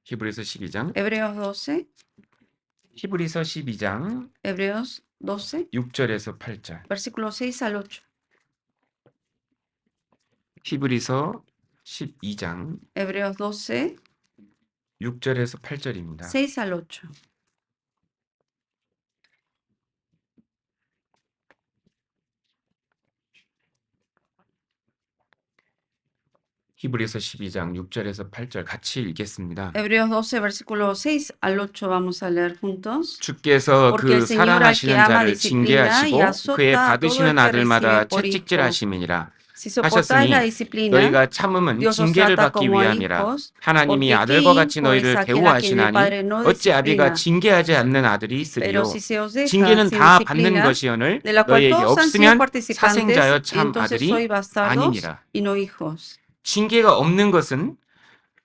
히브리서 12장. Hebreos 12. 히브리서 12장 Hebreos 12, 6절에서 8절. versículo 6 al 8. 히브리서 12장 Hebreos 12, 6절에서 8절입니다. 6 al 8. 히브리서 12장 6절에서 8절 같이 읽겠습니다. Hebreos 12, versículo 6 al 8 vamos a leer juntos. 주께서 Porque el 그 Señor al que 사랑하시는 ama 자를 disciplina y 징계하시고 azota 그의 a todo el 받으시는 que 아들마다 recibe por hijo. 채찍질하심이니라 Si soportáis la 하셨으니 disciplina, 너희가 참음은 Dios os 징계를 trata 받기 como a 위함이라. hijos, 하나님이 porque 아들과 qué 같이 hijo es 너희를 aquel a quien el 대우하시나니 Padre no 어찌 아비가 disciplina. 징계하지 않는 아들이 Pero 있으리요. si se os deja 징계는 sin 다 받는 disciplina, 것이오늘 de la cual 너희에게 todos han sido 없으면 participantes, 사생자여 참 entonces 아들이 soy bastardos 아니니라. y no hijos. 징계가 없는 것은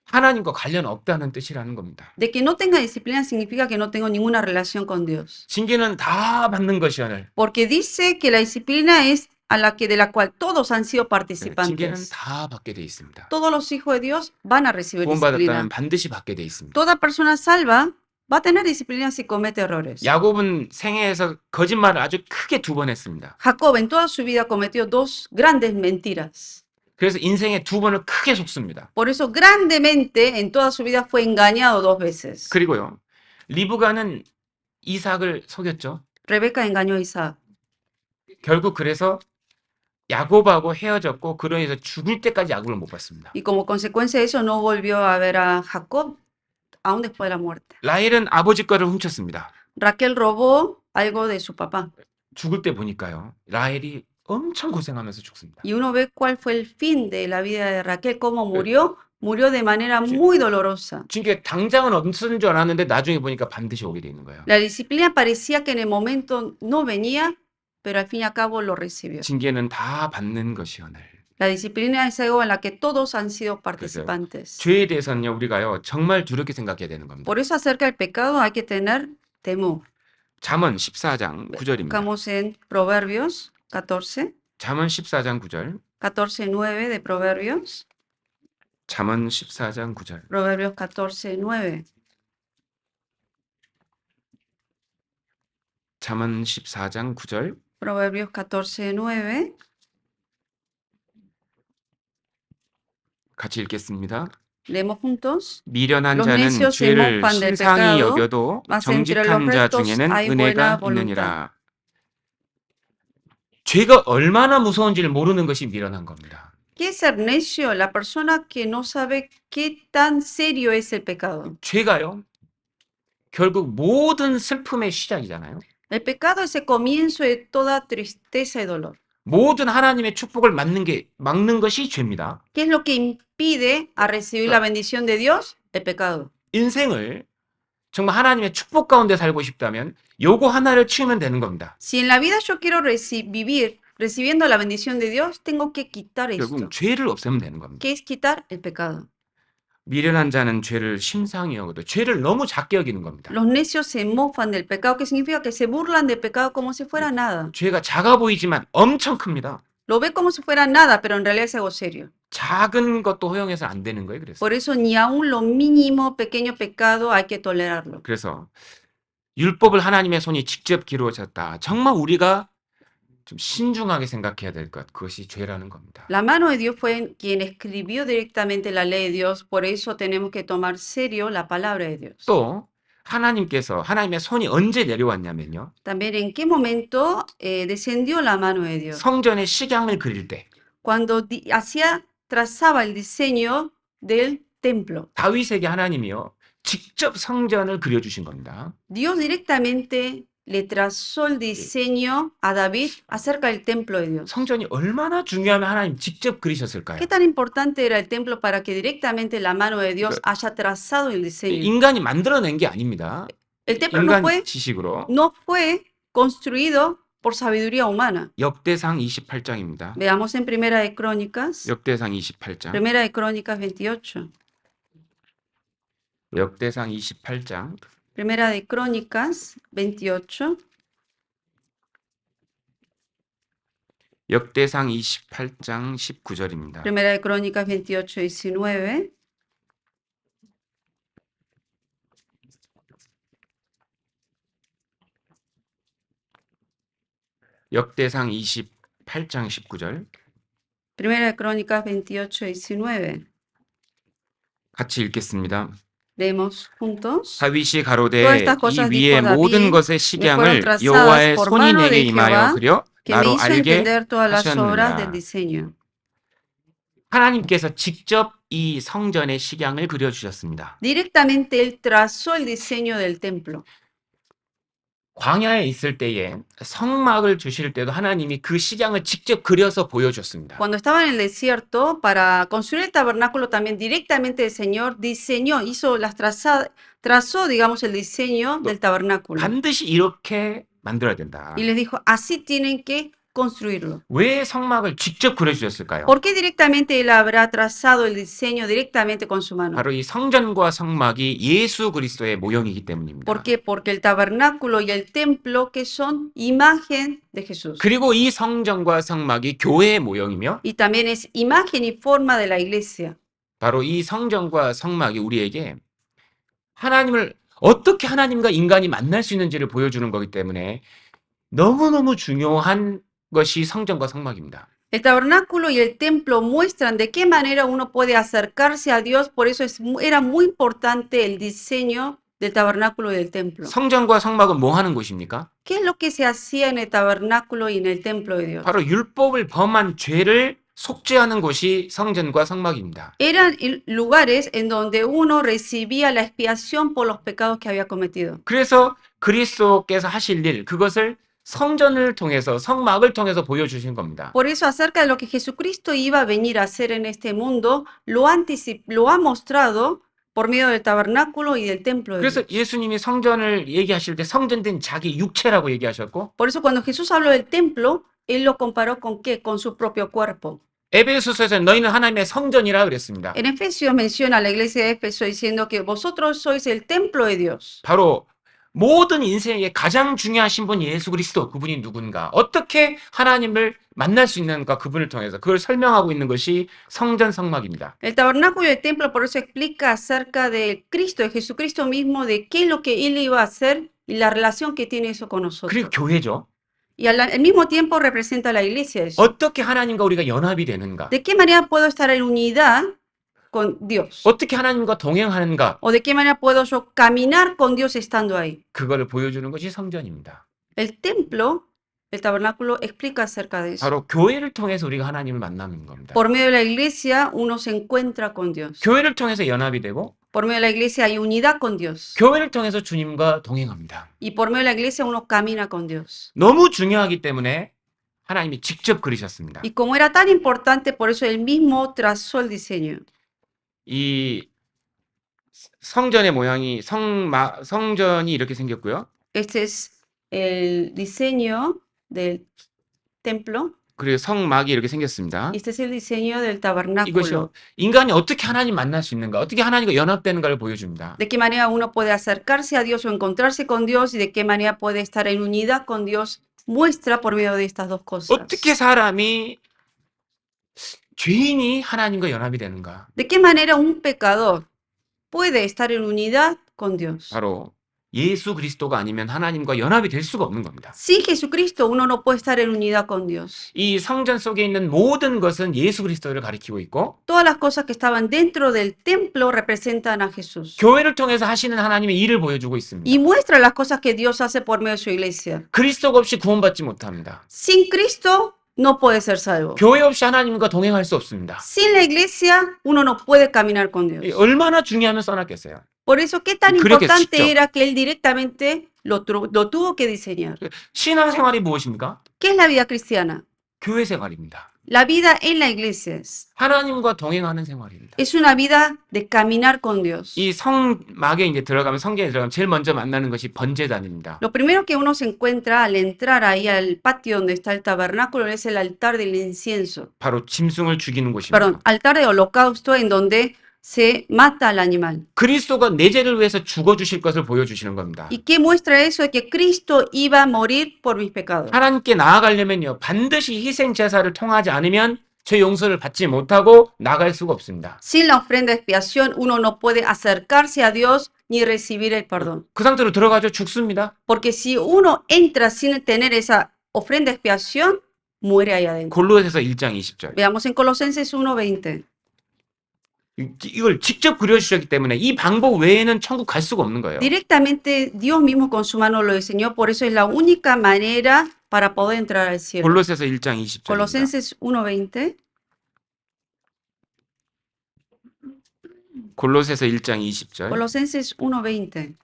하나님과 관련 없다는 뜻이라는 겁니다. De que no tenga disciplina significa que no tengo ninguna relación con Dios. 징계는 다 받는 것이오늘 Porque dice que la disciplina es a la que de la cual todos han sido 징계는 participantes. 다 받게 돼 있습니다. Todos los hijos de Dios van a recibir disciplina. 구원받았다면 반드시 받게 돼 있습니다. Toda persona salva va a tener disciplina si comete errores. 야곱은 생애에서 거짓말을 아주 크게 2번 했습니다. Jacob en toda su vida cometió dos grandes mentiras. 그래서 인생에 2번을 크게 속습니다. Por eso grandemente en toda su vida fue engañado 2 veces. 그리고요. 리브가는 이삭을 속였죠. Rebeca engañó a Isaac. 결국 그래서 야곱하고 헤어졌고 그로 인해서 죽을 때까지 야곱을 못 봤습니다. Y como consecuencia de eso no volvió a ver a Jacob aún después de la muerte. 라헬은 아버지 거를 훔쳤습니다. Raquel robó algo de su papá. 죽을 때 보니까요. 라헬이 엄청 고생하면서 죽습니다. Y uno ve cuál fue el fin de la vida de Raquel, cómo murió. Murió de manera muy dolorosa. 징계 당장은 없는 줄 알았는데 나중에 보니까 반드시 오게 돼 있는 거예요. La disciplina parecía que en el momento no venía, pero al fin y al cabo lo recibió. 징계는 다 받는 것이오늘. La disciplina es algo en la que todos han sido participantes. 죄에 대해서는요. 우리가요. 정말 두렵게 생각해야 되는 겁니다. Por eso acerca del pecado hay que tener temor. 잠언 14장 9절입니다. Buscamos en Proverbios 14, 잠언 14장 9절. 14:9 de Proverbios. 잠언 14장 9절. Proverbios 14:9. 잠언 14장 9절. Proverbios 14:9. 같이 읽겠습니다. Leemos juntos. 미련한 Los 자는 necios se 죄를 mofan del 신상히 pecado, 여겨도 mas entre los 정직한 자 rectos 중에는 hay buena 은혜가 voluntad. 있느니라. 죄가 얼마나 무서운지를 모르는 것이 미련한 겁니다. ¿Qué es ser necio? La persona que no sabe qué tan serio es el pecado. 죄가요. 결국 모든 슬픔의 시작이잖아요. El pecado es el comienzo de toda tristeza y dolor. 모든 하나님의 축복을 막는 것이 죄입니다. ¿Qué es lo que impide a recibir la bendición de Dios? El pecado. 인생을 정말 하나님의 축복 가운데 살고 싶다면 요거 하나를 치우면 되는 겁니다. Si en la vida yo quiero vivir recibiendo la bendición de Dios, tengo que quitar esto. 결국 죄를 없애면 되는 겁니다. ¿Qué es quitar? El pecado. 미련한 자는 죄를 심상히 여겨도 죄를 너무 작게 여기는 겁니다. Los necios se mofan del pecado, que significa que se burlan del pecado como si fuera nada. 죄가 작아 보이지만 엄청 큽니다. Lo ve como si fuera nada, pero en realidad es algo serio. 작은 것도 허용해서 안 되는 거예요. Por eso ni aún lo mínimo pequeño pecado hay que tolerarlo. 그래서 율법을 하나님의 손이 직접 기록하셨다. 정말 우리가 좀 신중하게 생각해야 될 것. 그것이 죄라는 겁니다. La mano de Dios fue quien escribió directamente la ley de Dios, por eso tenemos que tomar serio la palabra de Dios. 또 하나님의 손이 언제 내려왔냐면요. También en qué momento descendió la mano de Dios. 성전의 식양을 그릴 때 Cuando trazaba el diseño del templo. 다윗에게 하나님이요. 직접 성전을 그려주신 겁니다. Dios directamente le trazó el diseño a David acerca del templo de Dios. 성전이 얼마나 중요하면 하나님 직접 그리셨을까요? ¿Qué tan importante era el templo para que directamente la mano de Dios haya trazado el diseño? 인간이 만들어낸 게 아닙니다. El templo 인간 지식으로 no fue construido por sabiduría humana. 역대상 28장입니다. Veamos en Primera de Crónicas, 역대상 28장. Primera de Crónicas 28. 역대상 28장. Primera de Crónicas 28. 역대상 28장 19절입니다. Primera de Crónicas 28, 19. 역대상 28장 19절. Primera de Crónicas 28, 19. 같이 읽겠습니다. Leemos juntos. 다윗이 Todas 가로되 estas 이 cosas 위에 dijo 모든 David, 것의 me fueron 식양을 trazadas 여호와의 por 손이 mano 내게 de 임하여 Jehová, 그려 que me 나로 hizo 알게 entender todas las obras del 하셨느니라. diseño. 하나님께서 직접 이 성전의 식양을 그려주셨습니다. Directamente él trazó el diseño del templo. 광야에 있을 때에 성막을 주실 때도 하나님이 그 식양을 직접 그려서 보여줬습니다. Cuando estaba en el desierto, para construir el tabernáculo también directamente el Señor diseñó, trazó, digamos, el diseño del tabernáculo. 반드시 이렇게 만들어야 된다. Y les dijo, así tienen que construirlo. 왜 성막을 직접 그려주셨을까요? ¿Por qué directamente él habrá trazado el diseño directamente con su mano? 바로 이 성전과 성막이 예수 그리스도의 모형이기 때문입니다. ¿Por qué? Porque el tabernáculo y el templo que son imagen de Jesús. 그리고 이 성전과 성막이 교회의 모형이며 Y también es imagen y forma de la iglesia. 바로 이 성전과 성막이 우리에게 하나님을 어떻게 하나님과 인간이 만날 수 있는지를 보여주는 거기 때문에 너무너무 중요한 것이 성전과 성막입니다. El tabernáculo y el templo muestran de qué manera uno puede acercarse a Dios, por eso era muy importante el diseño del tabernáculo y del templo. 성전과 성막은 뭐 하는 곳입니까? ¿Qué es lo que se hacía en el tabernáculo y en el templo de Dios? 바로 율법을 범한 죄를 속죄하는 곳이 성전과 성막입니다. Eran lugares en donde uno recibía la expiación por los pecados que había cometido. 그래서 그리스도께서 하실 일, 그것을 성전을 통해서 성막을 통해서 보여주신 겁니다. Por eso, acerca de lo que Jesucristo iba a venir a hacer en este mundo, lo ha mostrado por medio del tabernáculo y del templo de 그래서 Dios. 예수님이 성전을 얘기하실 때 성전된 자기 육체라고 얘기하셨고 Por eso, cuando Jesús habló del templo, él lo comparó con ¿qué? Con su propio cuerpo. 에베소서에서 너희는 하나님의 성전이라 그랬습니다. En Efesios menciona a la iglesia de Éfeso diciendo que vosotros sois el templo de Dios. 바로 모든 인생에 가장 중요하신 분 예수 그리스도, 그분이 누군가, 어떻게 하나님을 만날 수 있는가, 그분을 통해서 그걸 설명하고 있는 것이 성전 성막입니다. El tabernáculo y el templo por eso explica acerca de Cristo, de Jesucristo mismo, de qué es lo que él iba a hacer y la relación que tiene eso con nosotros. 그리고 교회죠. Y al mismo tiempo representa a la iglesia eso. 어떻게 하나님과 우리가 연합이 되는가, ¿De qué manera puedo estar en unidad con Dios? 어떻게 하나님과 동행하는가, ¿O de qué manera puedo yo caminar con Dios estando ahí? 그거를 보여주는 것이 성전입니다. El templo, el tabernáculo explica acerca de eso. 바로 교회를 통해서 우리가 하나님을 만나는 겁니다. Por medio de la iglesia uno se encuentra con Dios. 교회를 통해서 연합이 되고 Por medio de la iglesia hay unidad con Dios. 교회를 통해서 주님과 동행합니다. Y por medio de la iglesia uno camina con Dios. 너무 중요하기 때문에 하나님이 직접 그리셨습니다. Y como era tan importante, por eso él mismo trazó el diseño. 이 성전의 모양이 성전이 이렇게 생겼고요. Este es el diseño del templo. 그리고 성막이 이렇게 생겼습니다. Y este es el diseño del 이것이 tabernáculo. 인간이 어떻게 하나님 만날 수 있는가, 어떻게 하나님과 연합되는가를 보여줍니다. De qué manera uno puede acercarse a Dios o encontrarse con Dios y de qué manera puede estar en unidad con Dios. Muestra por medio de estas dos cosas. 어떻게 사람이 죄인이 하나님과 연합이 되는가? ¿De qué manera un pecador puede estar en unidad con Dios? 바로 예수 그리스도가 아니면 하나님과 연합이 될 수가 없는 겁니다. Sin Jesucristo uno no puede estar en unidad con Dios. 이 성전 속에 있는 모든 것은 예수 그리스도를 가리키고 있고 Todas las cosas que estaban dentro del templo representan a Jesús. 교회를 통해서 하시는 하나님의 일을 보여주고 있습니다. Y muestra las cosas que Dios hace por medio de su iglesia. 그리스도가 없이 구원받지 못합니다. Sin Cristo no puede ser salvo. 교회 없이 하나님과 동행할 수 없습니다. Sin la iglesia uno no puede caminar con Dios. 얼마나 중요하면 써놨겠어요. Por eso, ¿qué tan Creo que importante 직접. era que él directamente lo tuvo que diseñar? 신앙생활이 무엇입니까? ¿Qué es la vida cristiana? 교회 생활입니다. La vida en la iglesia 하나님과 동행하는 생활입니다. es una vida de caminar con Dios. 이 성막에 이제 들어가면 성전에 들어가면 제일 먼저 만나는 것이 번제단입니다. Lo primero que uno se encuentra al entrar ahí al patio donde está el tabernáculo es el altar del incienso. 바로 짐승을 죽이는 Perdón, 곳입니다. altar de holocausto en donde se mata al animal. 그리스도가 내 죄를 위해서 죽어 주실 것을 보여주시는 겁니다. ¿Y qué muestra eso? De que Cristo iba a morir por mis pecados. 하나님께 나아가려면요, 반드시 희생 제사를 통하지 않으면 죄 용서를 받지 못하고 나갈 수가 없습니다. Sin la ofrenda de expiación uno no puede acercarse a Dios ni recibir el perdón. 그 상태로 들어가죠, 죽습니다. Porque si uno entra sin tener esa ofrenda de expiación, muere ahí adentro. 골로새서 1장 20절. Veamos en Colosenses 1:20. 이걸 직접 그려주셨기 때문에 이 방법 외에는 천국 갈 수가 없는 거예요. Directamente Dios mismo con su mano lo diseñó, por eso es la única manera para poder entrar al cielo. 골로새서 1장 20절입니다. Colosenses 1:20. 골로새서 1장 20절. Colosenses 1:20.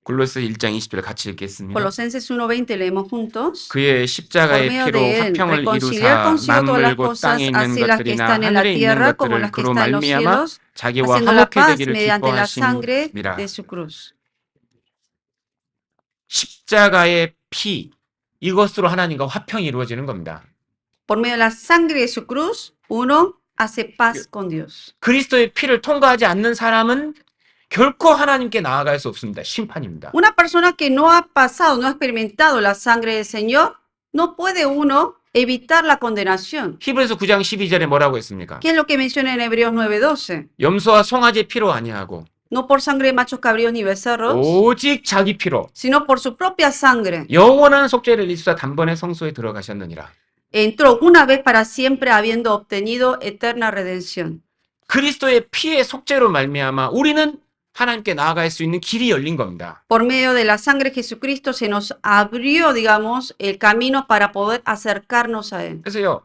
골로새 1장 20절 같이 읽겠습니다. Colosenses 1:20 leemos juntos. 그의 Por 십자가의 medio 피로 de él, 화평을 reconciliar 이루사 consigo todas las 만물고 cosas, 땅에 있는 así las que 것들이나 están en la 하늘에 있는 tierra como 것들을 las que 그로 están en los 말미암아 cielos, 자기와 haciendo la 화목해 paz 되기를 mediante la sangre 기뻐하심이라. de su cruz. 십자가의 피, 이것으로 하나님과 화평이 이루어지는 겁니다. Por medio de la sangre de su cruz, uno hace paz con Dios. 그리스도의 피를 통과하지 않는 사람은 결코 하나님께 나아갈 수 없습니다. 심판입니다. Una persona que no ha pasado, no ha experimentado la sangre del Señor, no puede uno evitar la condenación. 히브리서 9장 12절에 뭐라고 했습니까? ¿Qué es lo que menciona en Hebreos 9:12? 염소와 송아지 피로 아니하고 No por sangre de machos cabríos ni becerros, 오직 자기 피로 sino por su propia sangre. 영원한 속죄를 이루사 단번에 성소에 들어가셨느니라. Entró una vez para siempre habiendo obtenido eterna redención. 그리스도의 피의 속죄로 말미암아 우리는 하나님께 나아갈 수 있는 길이 열린 겁니다. Por medio de la sangre de Jesucristo se nos abrió, digamos, el camino para poder acercarnos a Él. 그래서요,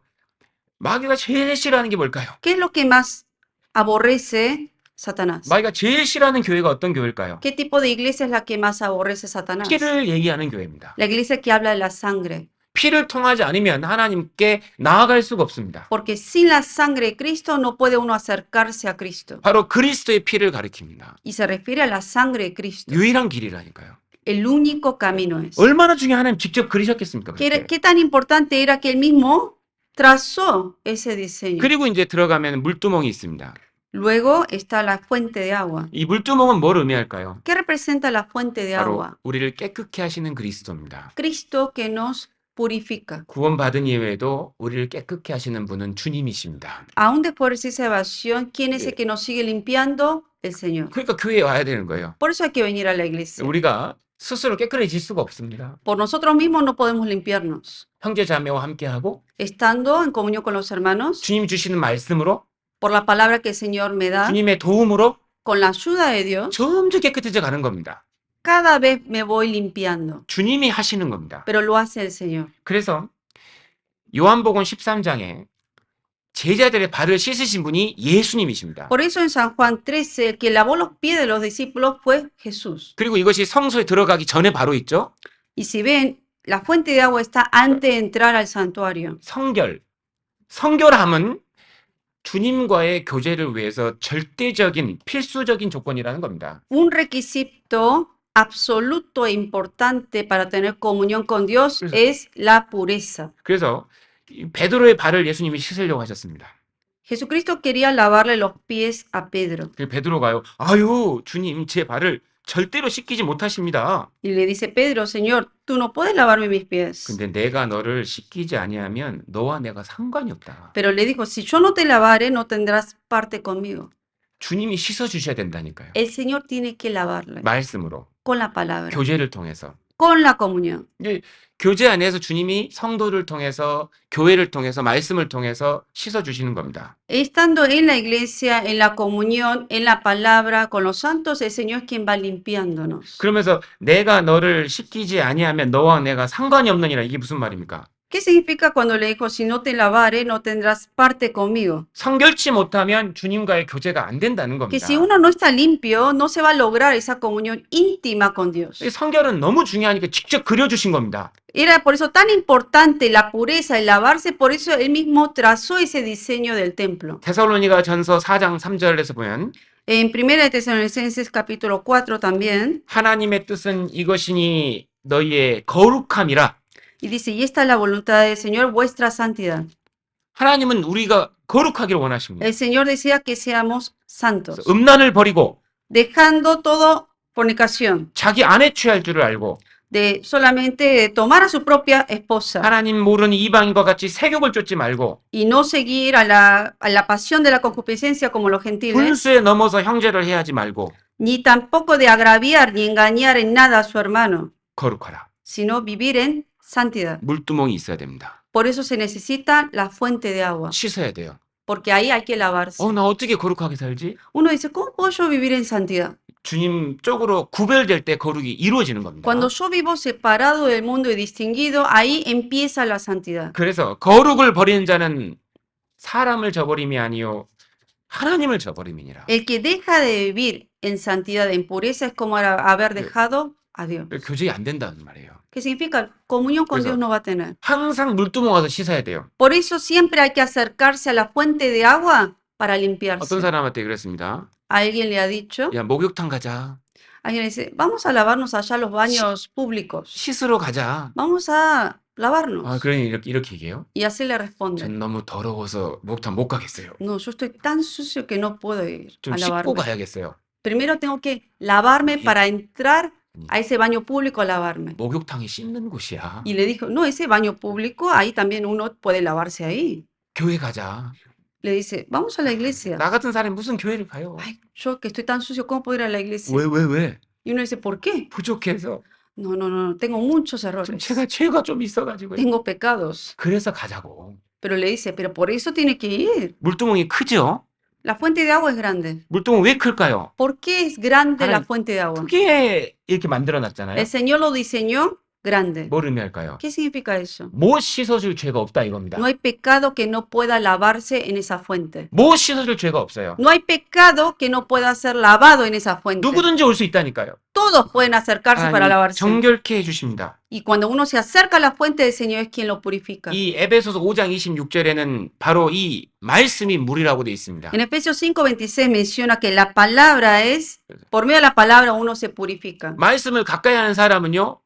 마귀가 제일 싫어하는 게 뭘까요? ¿Qué es lo que más aborrece Satanás? 마귀가 제일 싫어하는 교회가 어떤 교회일까요? ¿Qué tipo de iglesia es la que más aborrece Satanás? 피를 얘기하는 교회입니다. La iglesia que habla de la sangre. 피를 통하지 않으면 하나님께 나아갈 수가 없습니다. Porque sin la sangre de Cristo no puede uno acercarse a Cristo. 바로 그리스도의 피를 가리킵니다. Y se refiere a la sangre de Cristo. 유일한 길이라니까요. El único camino es. 얼마나 중요한 하나님 직접 그리셨겠습니까? 그렇게. ¿Qué tan importante era que él mismo trazó ese diseño? 그리고 이제 들어가면 물두멍이 있습니다. Luego está la fuente de agua. 이 물두멍은 뭘 의미할까요? ¿Qué representa la fuente de 바로 agua? 우리를 깨끗게 하시는 그리스도입니다. Cristo que nos purifica. 구원받은 이후에도 우리를 깨끗게 하시는 분은 주님이십니다. Aún después de esa salvación, ¿quién es el que nos sigue limpiando? El Señor. 그러니까 교회에 와야 되는 거예요. Por eso hay que venir a la iglesia. 우리가 스스로 깨끗해질 수가 없습니다. Por nosotros mismos no podemos limpiarnos. 형제 자매와 함께하고 Estando en comunión con los hermanos, 주님 주시는 말씀으로 por la palabra que el Señor me da, 주님의 도움으로 con la ayuda de Dios, 점점 깨끗해져 가는 겁니다. cada vez me voy limpiando. 주님이 하시는 겁니다. Pero lo hace el Señor. 그래서 요한복음 13장에 제자들의 발을 씻으신 분이 예수님이십니다. Por eso en San Juan 13, el que lavó los pies de los discípulos fue Jesús. 그리고 이것이 성소에 들어가기 전에 바로 있죠. Y si ven, la fuente de agua está antes de entrar al santuario. 성결. 성결함은 주님과의 교제를 위해서 절대적인 필수적인 조건이라는 겁니다. Un requisito absoluto e importante para tener comunión con Dios Eso. es la pureza. 그래서 이 베드로의 발을 예수님이 씻으려고 하셨습니다. Jesucristo quería lavarle los pies a Pedro 그 베드로가요. 아유, 주님 제 발을 절대로 씻기지 못하십니다. y le dice, Pedro, Señor, tú no puedes lavarme mis pies. 근데 내가 너를 씻기지 아니하면 너와 내가 상관이 없다. Pero le dijo, si yo no te lavare, no tendrás parte conmigo. 주님이 씻어 주셔야 된다니까요. El Señor tiene que lavarle 말씀으로, con la palabra, 교제를 통해서. con la comunión. 이게 교제 안에서 주님이 성도를 통해서 교회를 통해서 말씀을 통해서 씻어 주시는 겁니다. Estando en la iglesia, en la comunión, en la palabra, con los santos, el Señor es quien va limpiándonos. 그러면서 내가 너를 씻기지 아니하면 너와 내가 상관이 없느니라 이게 무슨 말입니까? ¿Qué significa cuando le dijo, si no te lavare, no tendrás parte conmigo? 성결치 못하면 주님과의 교제가 안 된다는 Que si 겁니다. uno no está limpio, no se va a lograr esa comunión íntima con Dios. 이 성결은 너무 중요하니까 직접 그려주신 겁니다. Era por eso tan importante la pureza, el lavarse, por eso él mismo trazó ese diseño del templo. 데살로니가 전서 4장 3절에서 보면 En 1 Tesalonicenses capítulo 4 también, 하나님의 뜻은 이것이니 너희의 거룩함이라. y dice, y esta es la voluntad del Señor, vuestra santidad. 하나님은 우리가 거룩하기를 원하십니다. El Señor desea que seamos 그래서 santos, 음란을 버리고 dejando todo fornicación, 자기 아내 취할 줄을 알고 de solamente tomar a su propia esposa 하나님 모르는 이방인과 같이 세욕을 쫓지 말고 y no seguir a la pasión de la concupiscencia como los gentiles, 분수에 넘어서 형제를 해하지 말고 ni tampoco de agraviar ni engañar en nada a su hermano, 거룩하라. sino vivir en santidad. 물두멍이 있어야 됩니다. Por eso se necesita la fuente de agua, 씻어야 돼요. porque ahí hay que lavarse. 나 어떻게 거룩하게 살지? Uno dice, ¿cómo puedo yo vivir en santidad? 주님 쪽으로 구별될 때 거룩이 이루어지는 겁니다. Cuando yo vivo separado del mundo y distinguido, ahí empieza la santidad. 그래서 거룩을 버리는 자는 사람을 저버림이 아니요 하나님을 저버림이니라. El que deja de vivir en santidad, en pureza, es como haber dejado a Dios. 교제가 안 된다는 말이에요. ¿Qué significa? Comunión con Eso. Dios no va a tener. 항상 물두멍 와서 씻어야 돼요. Por eso siempre hay que acercarse a la fuente de agua para 어떤 limpiarse. 사람한테 그랬습니다. Alguien le ha dicho, 야, 목욕탕 가자. alguien le dice, vamos a lavarnos allá a los baños públicos. 씻으러 가자. Vamos a lavarnos. 그러니 이렇게 얘기해요. Y así le responde, 전 너무 더러워서 목욕탕 못 가겠어요. no, yo estoy tan sucio que no puedo ir 좀 a 씻고 lavarme. 가야겠어요. Primero tengo que lavarme Bien. para entrar a ese baño público a lavarme. 목욕탕이 씻는 곳이야. Y le dijo, no, ese baño público, ahí también uno puede lavarse ahí. 교회 가자. Le dice, vamos a la iglesia. 나 같은 사람이 무슨 교회를 가요? Ay, yo que estoy tan sucio, ¿cómo puedo ir a la iglesia? 왜? Y uno dice, ¿por qué? 부족해서. No, no, no, tengo muchos 좀 errores. 제가 죄가 좀 있어가지고요. Tengo pecados. 그래서 가자고. Pero le dice, pero por eso tiene que ir. 물두멍이 크죠? La fuente de agua es grande. 물두멍 왜 클까요? ¿Por qué es grande la Haran- fuente de agua? 크게 이렇게 만들어놨잖아요. El Señor lo diseñó grande. 뭘 의미할까요? ¿Qué significa eso? 못 씻어줄 죄가 없다 이겁니다. No hay pecado que no pueda lavarse en esa fuente. 못 씻어줄 죄가 없어요. No hay pecado que no pueda ser lavado en esa fuente. 누구든지 올 수 있다니까요. Todos pueden acercarse para 하나님 lavarse. 정결케 해주십니다. Y cuando uno se acerca a la fuente del Señor es quien lo purifica. 이 에베소서 5장 26절에는 바로 이 말씀이 물이라고 되어 있습니다. En Efesios 5:26 menciona que la palabra es, por medio de la palabra uno se purifica. 말씀을 가까이 하는 사람은요,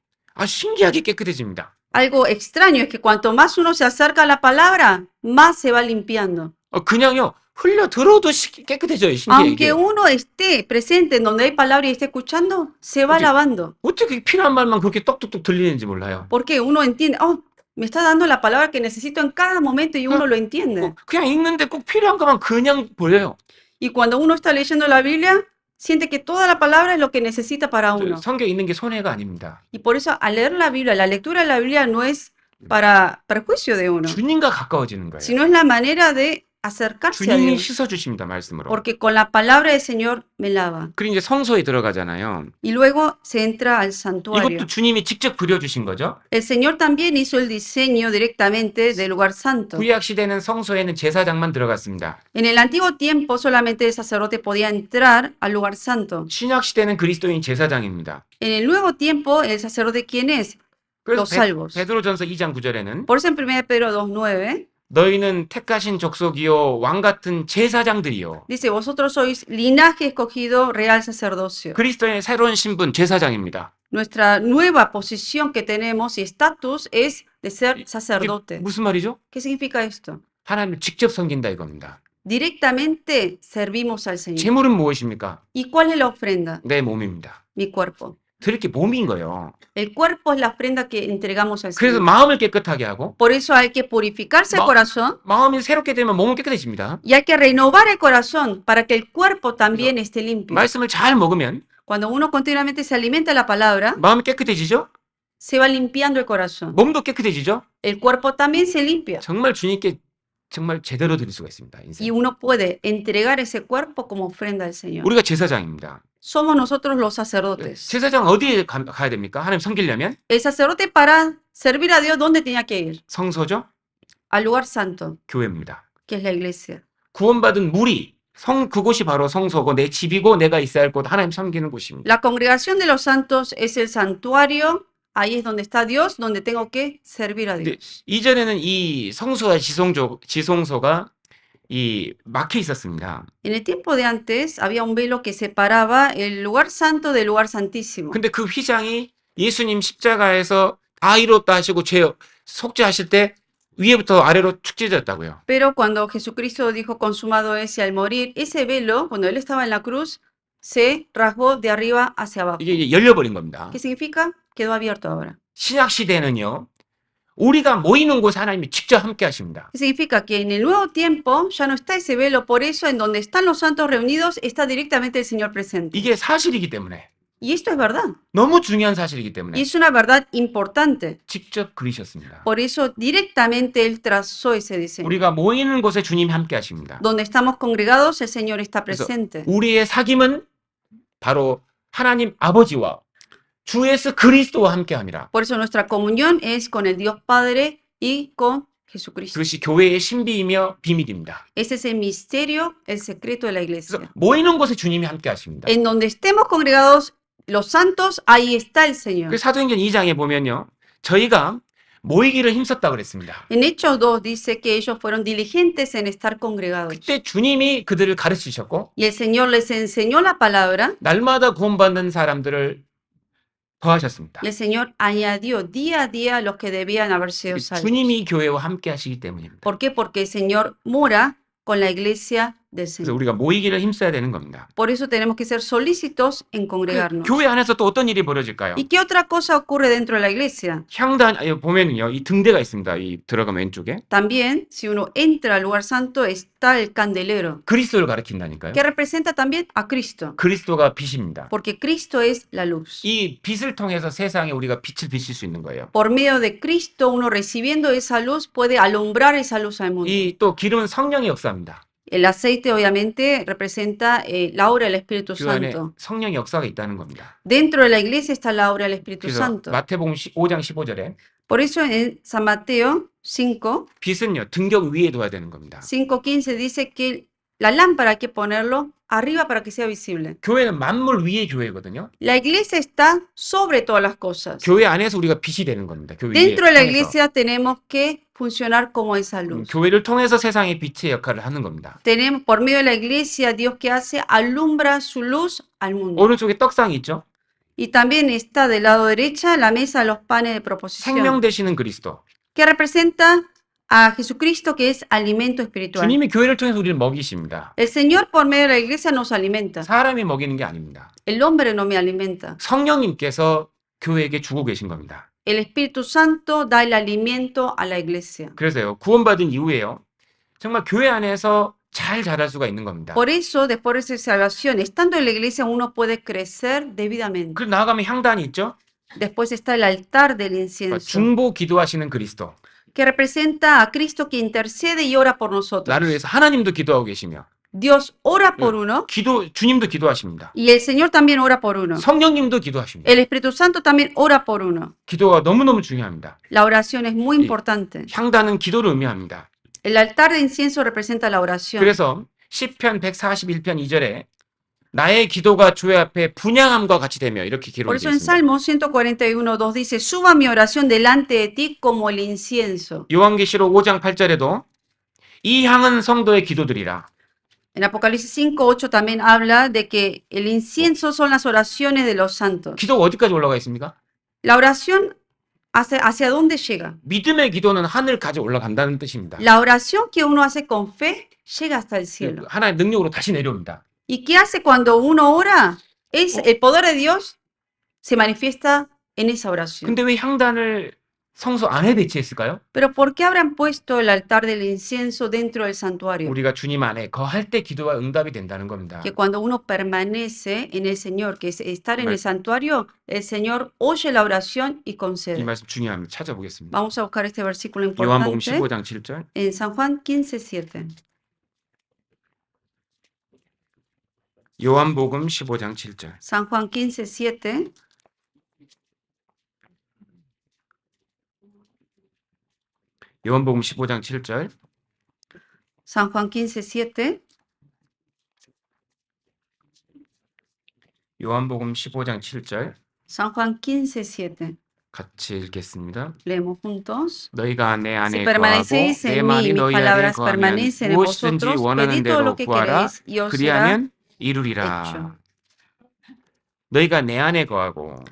신기하게 깨끗해집니다. Algo extraño es que cuanto más uno se acerca a la palabra, más se va limpiando. 그냥요, 흘려 들어도 깨끗해져요, 신기하게. Aunque uno esté presente en donde hay palabra y esté escuchando, se va Oye. lavando. 어떻게 필요한 말만 그렇게 똑똑똑 들리는지 몰라요. Porque uno entiende, oh, me está dando la palabra que necesito en cada momento y uno lo entiende. 그냥 읽는데 꼭 필요한 것만 그냥 보여요. Y cuando uno está leyendo la Biblia, siente que toda la palabra es lo que necesita para uno. 성경 읽는 게 손해가 아닙니다. Y por eso al leer la Biblia, la lectura de la Biblia no es para perjuicio de uno, 주님과 가까워지는 거예요. sino es la manera de acercarse a 주님이 Dios. 씻어주십니다, 말씀으로. Porque con la palabra del Señor me lava. 그리고 이제 성소에 들어가잖아요. Y luego se entra al santuario. 이것도 주님이 직접 그려주신 거죠. El Señor también hizo el diseño directamente del lugar santo. 구약 시대는 성소에는 제사장만 들어갔습니다. En el antiguo tiempo solamente el sacerdote podía entrar al lugar santo. 신약 시대는 그리스도인 제사장입니다. En el nuevo tiempo, el sacerdote, ¿quién es? 그래서 Los salvos. 베드로전서 2장 9절에는 Por eso en 1 Pedro 2:9 너희는 택하신 족속이요 왕 같은 제사장들이요. dice, vosotros sois linaje escogido, real sacerdocio. 그리스도의 새로운 신분 제사장입니다. Nuestra nueva posición que tenemos y estatus es de ser 이게 sacerdote. 무슨 말이죠? ¿Qué significa esto? 하나님을 직접 섬긴다 이겁니다. Directamente servimos al Señor. 제물은 무엇입니까? ¿Y cuál es la ofrenda? 내 몸입니다. Mi cuerpo. 드릴 게 몸인 거예요. El cuerpo es la ofrenda que entregamos al 그래서 Señor. 마음을 깨끗하게 하고 Por eso hay que purificarse el Ma- corazón 마음이 새롭게 되면 몸은 깨끗해집니다. y hay que renovar el corazón para que el cuerpo también esté limpio. 말씀을 잘 먹으면 Cuando uno continuamente se alimenta de la palabra, 마음이 깨끗해지죠? se va limpiando el corazón. 몸도 깨끗해지죠? El cuerpo también se limpia 정말 주님께 정말 제대로 드릴 수가 있습니다. y 인생. uno puede entregar ese cuerpo como ofrenda al Señor. 우리가 제사장입니다. somos nosotros los sacerdotes. 제사장 어디에 가야 됩니까? 하나님 섬기려면 El sacerdote para servir a Dios, ¿dónde tenía que ir? 성소죠? Al lugar santo, 교회입니다. que es la iglesia. 구원받은 무리, 그곳이 바로 성소고 내 집이고 내가 있어야 할 곳, 하나님 섬기는 곳입니다. La congregación de los santos es el santuario, ahí es donde está Dios, donde tengo que servir a 근데 Dios. 이전에는 이 성소와 지성소가 이 막혀 있었습니다. En el tiempo de antes había un velo que separaba el lugar santo del lugar santísimo. 근데 그 휘장이 예수님 십자가에서 다 이뤘다 하시고 죄 속죄하실 때 위에부터 아래로 축 찢어졌다고요. Pero cuando Jesucristo dijo consumado es, y al morir, ese velo, cuando él estaba en la cruz, se rasgó de arriba hacia abajo. 이게 이제 열려버린 겁니다. ¿Qué significa? Quedó abierto ahora. 신약 시대는요. 우리가 모이는 곳에 하나님이 직접 함께 하십니다. ¿Qué significa? Que en el nuevo tiempo ya no está ese velo, por eso en donde están los santos reunidos está directamente el Señor presente. 이게 사실이기 때문에 Y esto es verdad. 너무 중요한 사실이기 Y 때문에 es una verdad importante. 직접 그리셨습니다. Por eso directamente Él trazó ese diseño. 우리가 모이는 곳에 주님이 함께 하십니다. Donde estamos congregados, el Señor está 그래서 presente. 우리의 사귐은 바로 하나님 아버지와 주 예수 그리스도와 함께 함이라. Por eso nuestra comunión es con el Dios Padre y con Jesucristo. 그것이 교회의 신비이며 비밀입니다. Ese es el misterio, el secreto de la 그래서 iglesia. 모이는 곳에 주님이 함께 하십니다. En donde estemos congregados los santos, ahí está el Señor. 그 사도행전 2장에 보면요. 저희가 모이기를 힘썼다 그랬습니다. En Hechos 2 dice que ellos fueron diligentes en estar congregados. 그때 주님이 그들을 가르치셨고 Y el Señor les enseñó la palabra 날마다 구원받는 사람들을 더하셨습니다. y el Señor añadió día a día los que debían haber sido salvos. 주님이 교회와 함께 하시기 때문입니다. ¿Por qué? Porque el Señor mora con la iglesia del 그래서 Señor. 우리가 모이기를 힘써야 되는 겁니다. Por eso tenemos que ser solícitos en congregarnos. 교회 안에서 또 어떤 일이 벌어질까요? ¿Y qué otra cosa ocurre dentro de la iglesia? 향단 보면은요, 이 등대가 있습니다. 이 들어가면 왼쪽에 También, si uno entra al lugar santo, está el candelero, 그리스도를 가리킨다니까요. que representa también a Cristo, 그리스도가 빛입니다. porque Cristo es la luz. 이 빛을 통해서 세상에 우리가 빛을 비칠 수 있는 거예요. Por medio de Cristo, uno recibiendo esa luz puede alumbrar esa luz al mundo. 이 또 기름은 성령의 역사입니다. El aceite obviamente representa la obra del Espíritu 그 안에 Santo. 성령의 역사가 있다는 겁니다. Dentro de la iglesia está la obra del Espíritu 그래서 Santo. 마태복음 5장 15절에 Por eso en San Mateo 5, 빛은요 등경 위에 둬야 되는 겁니다. 5:15 dice que la lámpara hay que ponerlo arriba para que sea visible. 교회는 만물 위의 교회거든요. La iglesia está sobre todas las cosas. 교회 안에서 우리가 빛이 되는 겁니다. 교회 Dentro de la 통해서. iglesia tenemos que funcionar como esa luz. 교회를 통해서 세상의 빛의 역할을 하는 겁니다. Tenemos, por medio de la iglesia, Dios que hace, alumbra su luz al mundo. 오른쪽에 떡상이 있죠. Y también está del lado derecha la mesa de los panes de proposición, 생명 되시는 그리스도. que representa a Jesucristo, que es alimento espiritual. 주님이 교회를 통해서 우리를 먹이십니다. El Señor por medio de la iglesia nos alimenta. 사람이 먹이는 게 아닙니다. El hombre no me alimenta. 성령님께서 교회에게 주고 계신 겁니다. El Espíritu Santo da el alimento a la iglesia. 그래서요. 구원받은 이후에요. 정말 교회 안에서 잘 자랄 수가 있는 겁니다. Por eso, después de ser salvación, estando en la iglesia, uno puede crecer debidamente. 그리고 나아가면 향단이 있죠. Después está el altar del 그러니까 incienso, 중보 기도하시는 그리스도. que representa a Cristo que intercede y ora por nosotros. 나를 위해서 하나님도 기도하고 계시며 Dios ora por uno 주님도 기도하십니다. y el Señor también ora por uno. 성령님도 기도하십니다. El Espíritu Santo también ora por uno. 기도가 너무너무 중요합니다. La oración es muy importante. 향단은 기도를 의미합니다. El altar de incienso representa la oración. 그래서 시편 141편 2절에 나의 기도가 주의 앞에 분향함과 같이 되며 이렇게 Por 기록되어 eso en 있습니다. Salmo 141:2 dice, suba mi oración delante de ti como el incienso. 요한계시록 5장 8절에도 이 향은 성도의 기도들이라. En Apocalipsis 5:8 también habla de que el incienso son las oraciones de los santos. 기도가 어디까지 올라가 있습니까? La oración hacia dónde llega. 믿음의 기도는 하늘까지 올라간다는 뜻입니다. La oración que uno hace con fe llega hasta el cielo. 하나의 능력으로 다시 내려옵니다. ¿Y qué hace cuando uno ora? Es el poder de Dios se manifiesta en esa oración. 근데 왜 향단을 성소 안에 배치했을까요? Pero ¿por qué habrán puesto el altar del incienso dentro del santuario? 우리가 주님 안에 거할 때 기도가 응답이 된다는 겁니다. Que cuando uno permanece en el Señor, que es estar en Vale. el santuario, el Señor oye la oración y 이 concede. 말씀 중요합니다. 찾아보겠습니다. Vamos a buscar este versículo 요한복음 importante 15장 7절. en San Juan 15:7. 요한복음 15장 7절. San Juan 15:7. 요한복음 15장 7절. San Juan 15:7. 요한복음 15장 7절. San Juan 15:7. 같이 읽겠습니다. Leemos juntos. 너희가 내 Si 안에 거하고 permanecéis 내 en mí, 말이 mis 너희 안에 palabras 거하면 permanecen en 무엇이든지 vosotros, 원하는 pedid todo lo 대로 que 구하라. queréis y os será 그리하면 hecho. 이루리라. 너희가 내 안에 거하고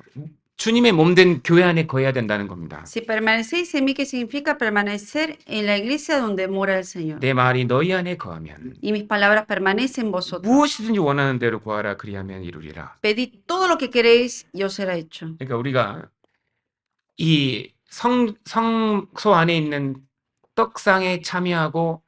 주님의 몸된 교회 안에 거해야 된다는 겁니다. Si permanecéis en mí, ¿qué significa permanecer en la iglesia donde mora el Señor? 내 말이 너희 안에 거하면 Y mis palabras permanecen en vosotros. 무엇이든지 원하는 대로 구하라. 그리하면 이루리라. Pedid todo lo que queréis y os será hecho. 그러니까 우리가 이 성소 안에 있는 떡상에 참여하고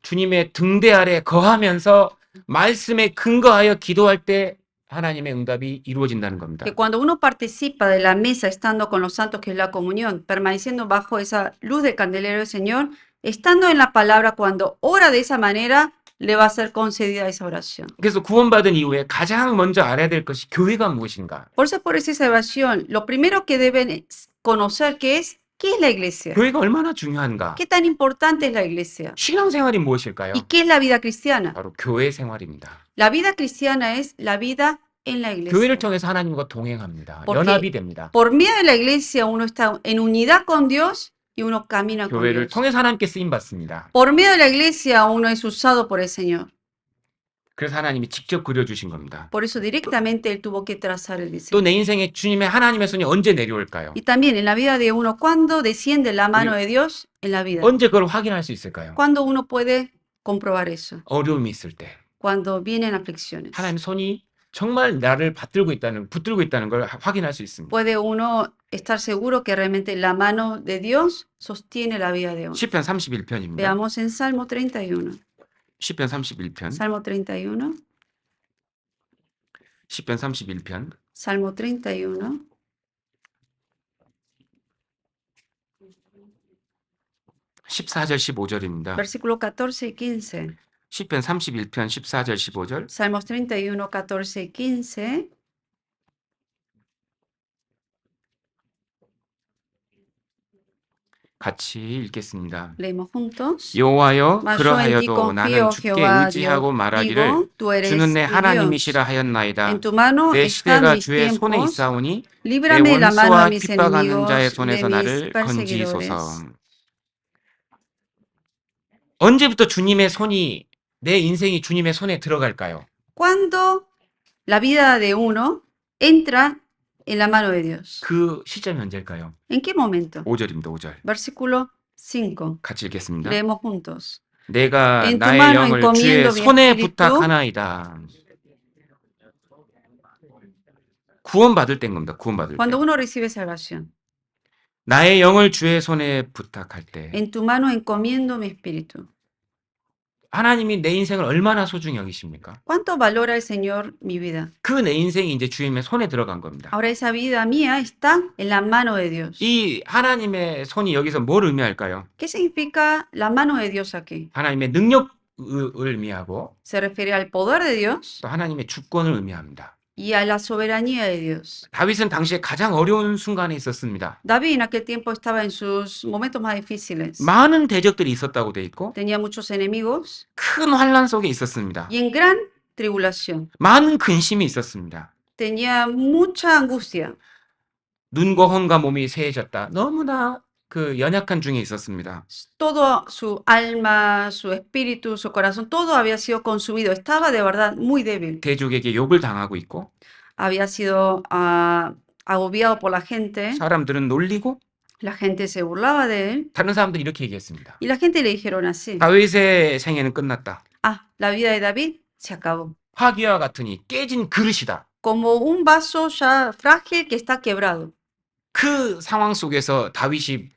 주님의 등대 아래 거하면서 말씀에 근거하여 기도할 때 하나님의 응답이 이루어진다는 겁니다. Que cuando uno participa de la mesa estando con los santos, que es la comunión, permaneciendo bajo esa luz del candelero del Señor, estando en la palabra, cuando ora de esa manera, le va a ser concedida esa oración. 그래서 구원받은 이후에 가장 먼저 알아야 될 것이 교회가 무엇인가? Por eso, por esa salvación, lo primero que deben conocer ¿qué es la iglesia? 교회가 얼마나 중요한가? ¿Qué tan importante es la iglesia? 신앙생활이 무엇일까요? ¿Y qué es la vida cristiana? 바로 교회 생활입니다. La vida cristiana es la vida en la iglesia. 교회를 통해서 하나님과 동행합니다. Porque 연합이 됩니다. por medio de la iglesia uno está en unidad con Dios y uno camina con 교회를 Dios. 통해서 하나님께 쓰임 받습니다. Por medio de la iglesia uno es usado por el Señor. 그래서 하나님이 직접 그려주신 겁니다. Por eso directamente Él tuvo que trazar el diseño. 또 내 인생에 주님의 하나님의 손이 언제 내려올까요? Y también en la vida de uno, ¿cuándo desciende la mano de Dios en la vida? 언제 그걸 확인할 수 있을까요? ¿Cuándo uno puede comprobar eso? 어려움이 있을 때 Cuando vienen aflicciones. 하나님 손이 정말 나를 붙들고 있다는 걸 확인할 수 있습니다. Puede uno estar seguro que realmente la mano de Dios sostiene la vida de uno. 시편 31편입니다. Veamos en Salmo 31. 시편 31편. Salmo 31. 시편 31편. Salmo 31. (14절) (15절입니다) Versículo 14 y 15. 시편 31편 14절 15절. Salmos 31, 14 y 15. 같이 읽겠습니다. Leemos juntos. 여호와여 Mas yo en ti 그러하여도 나는 confío, 주께 Jehová, 의지하고 Dios. 말하기를 Digo, tú eres 주는 내 mi 하나님이시라 Dios. 하였나이다. En tu mano 내 están 시대가 mis 주의 손에 tiempos. 있사오니 내 Líbrame de la mano 원수와 de mis 핍박하는 자의 enemigos, de 손에서 mis 나를 perseguidores. 건지소서. 언제부터 주님의 손이 내 인생이 주님의 손에 들어갈까요? Cuando la vida de uno entra en la mano de Dios. 그 시점이 언제일까요? ¿En qué momento? 5절입니다. 5절. Versículo 5. 같이 읽겠습니다. Leemos juntos. 내가 En tu 나의 mano 영을 주의 encomiendo mi 손에 espíritu. 부탁하나이다. 구원받을 때인 겁니다. 구원받을 때. Cuando uno recibe salvación. 나의 영을 주의 손에 부탁할 때 En tu mano encomiendo mi espíritu. 하나님이 내 인생을 얼마나 소중히 여기십니까? ¿Cuánto valora el Señor mi vida? 그 내 인생이 이제 주님의 손에 들어간 겁니다. Ahora esa vida mía está en la mano de Dios. 이 하나님의 손이 여기서 뭘 의미할까요? ¿Qué significa la mano de Dios aquí? 하나님의 능력을 의미하고 Se refiere al poder de Dios 또 하나님의 주권을 의미합니다. y a la soberanía de Dios. 다윗은 당시에 가장 어려운 순간에 있었습니다. David en aquel tiempo estaba en sus momentos más difíciles. 많은 대적들이 있었다고 돼 있고 Tenía muchos enemigos 큰 환란 속에 있었습니다. y en gran tribulación. 많은 근심이 있었습니다. Tenía mucha angustia. 눈과 혼과 몸이 쇠해졌다. 너무나 그 연약한 중에 있었습니다. Todo su alma, su espíritu, su corazón, todo había sido consumido. Estaba de verdad muy débil. 대족에게 욕을 당하고 있고 Había sido agobiado por la gente. 사람들은 놀리고 La gente se burlaba de él. 다른 사람들이 이렇게 얘기했습니다. Y la gente le dijeron así. 다윗의 생애는 끝났다. Ah, la vida de David se acabó. 화기와 같으니 깨진 그릇이다. Como un vaso ya frágil que está quebrado. 그 상황 속에서 다윗이